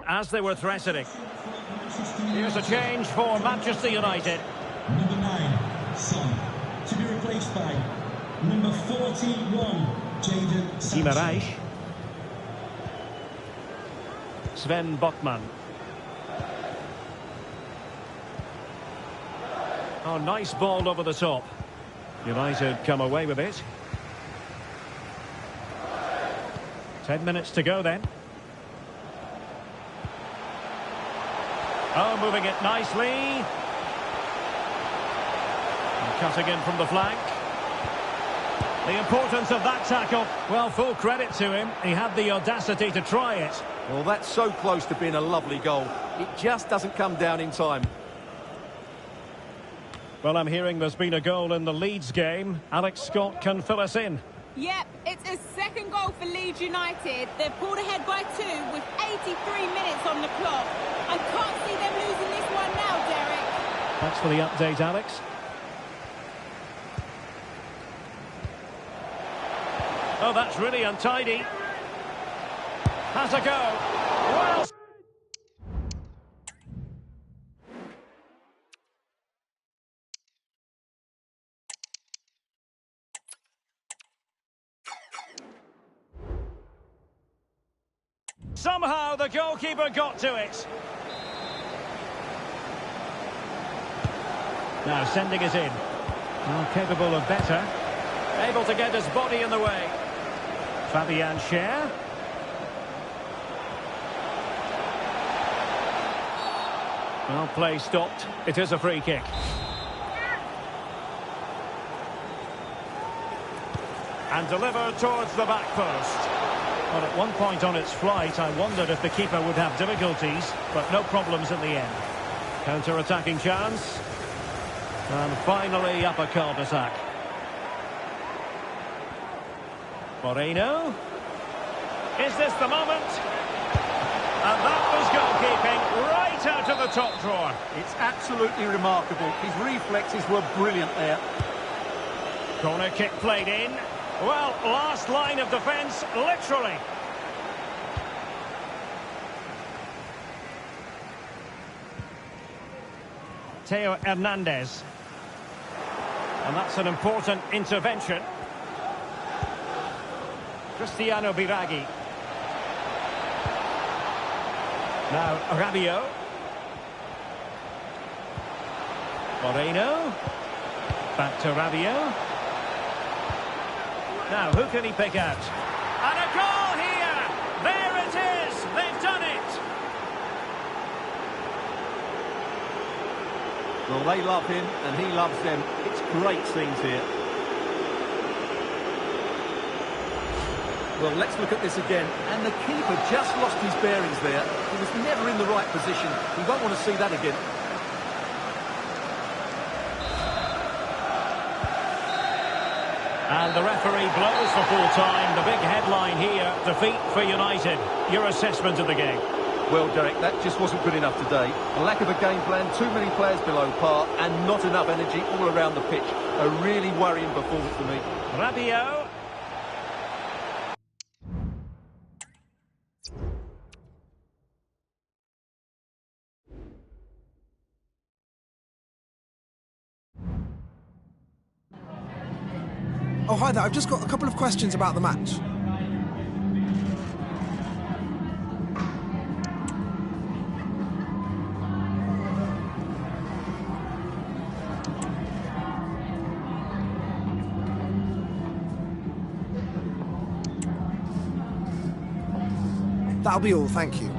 As they were threatening. Here's a change for Manchester United. Number 9, Son. To be replaced by number 41, Jadon Sancho. Sven Botman. Oh, nice ball over the top. United come away with it. 10 minutes to go then. Oh, moving it nicely. And cutting in from the flank. The importance of that tackle. Well, full credit to him. He had the audacity to try it. Well, that's so close to being a lovely goal. It just doesn't come down in time. Well, I'm hearing there's been a goal in the Leeds game. Alex Scott can fill us in. Yep, it's a second goal for Leeds United. They're pulled ahead by 2 with 83 minutes on the clock. I can't see them losing this one now, Derek. Thanks for the update, Alex. Oh, that's really untidy. Has a go. Well... Somehow the goalkeeper got to it. Now sending it in. Well, capable of better. Able to get his body in the way. Fabian Schär. Well, play stopped. It is a free kick. And delivered towards the back post. Well, at one point on its flight, I wondered if the keeper would have difficulties, but no problems in the end. Counter-attacking chance. And finally, up a cul-de-sac. Moreno. Is this the moment? And that was goalkeeping right out of the top drawer. It's absolutely remarkable. His reflexes were brilliant there. Corner kick played in. Well, last line of defence, literally. Theo Hernandez. And that's an important intervention. Cristiano Biraghi. Now Rabiot. Moreno. Back to Rabiot. Now who can he pick out? And a goal here! There it is! They've done it! Well, they love him and he loves them. It's great scenes here. Well, let's look at this again. And the keeper just lost his bearings there. He was never in the right position. We won't want to see that again. And the referee blows for full time. The big headline here, defeat for United. Your assessment of the game? Well, Derek, that just wasn't good enough today. A lack of a game plan, too many players below par, and not enough energy all around the pitch. A really worrying performance for me. Rabiot. Oh, hi there. I've just got a couple of questions about the match. That'll be all, thank you.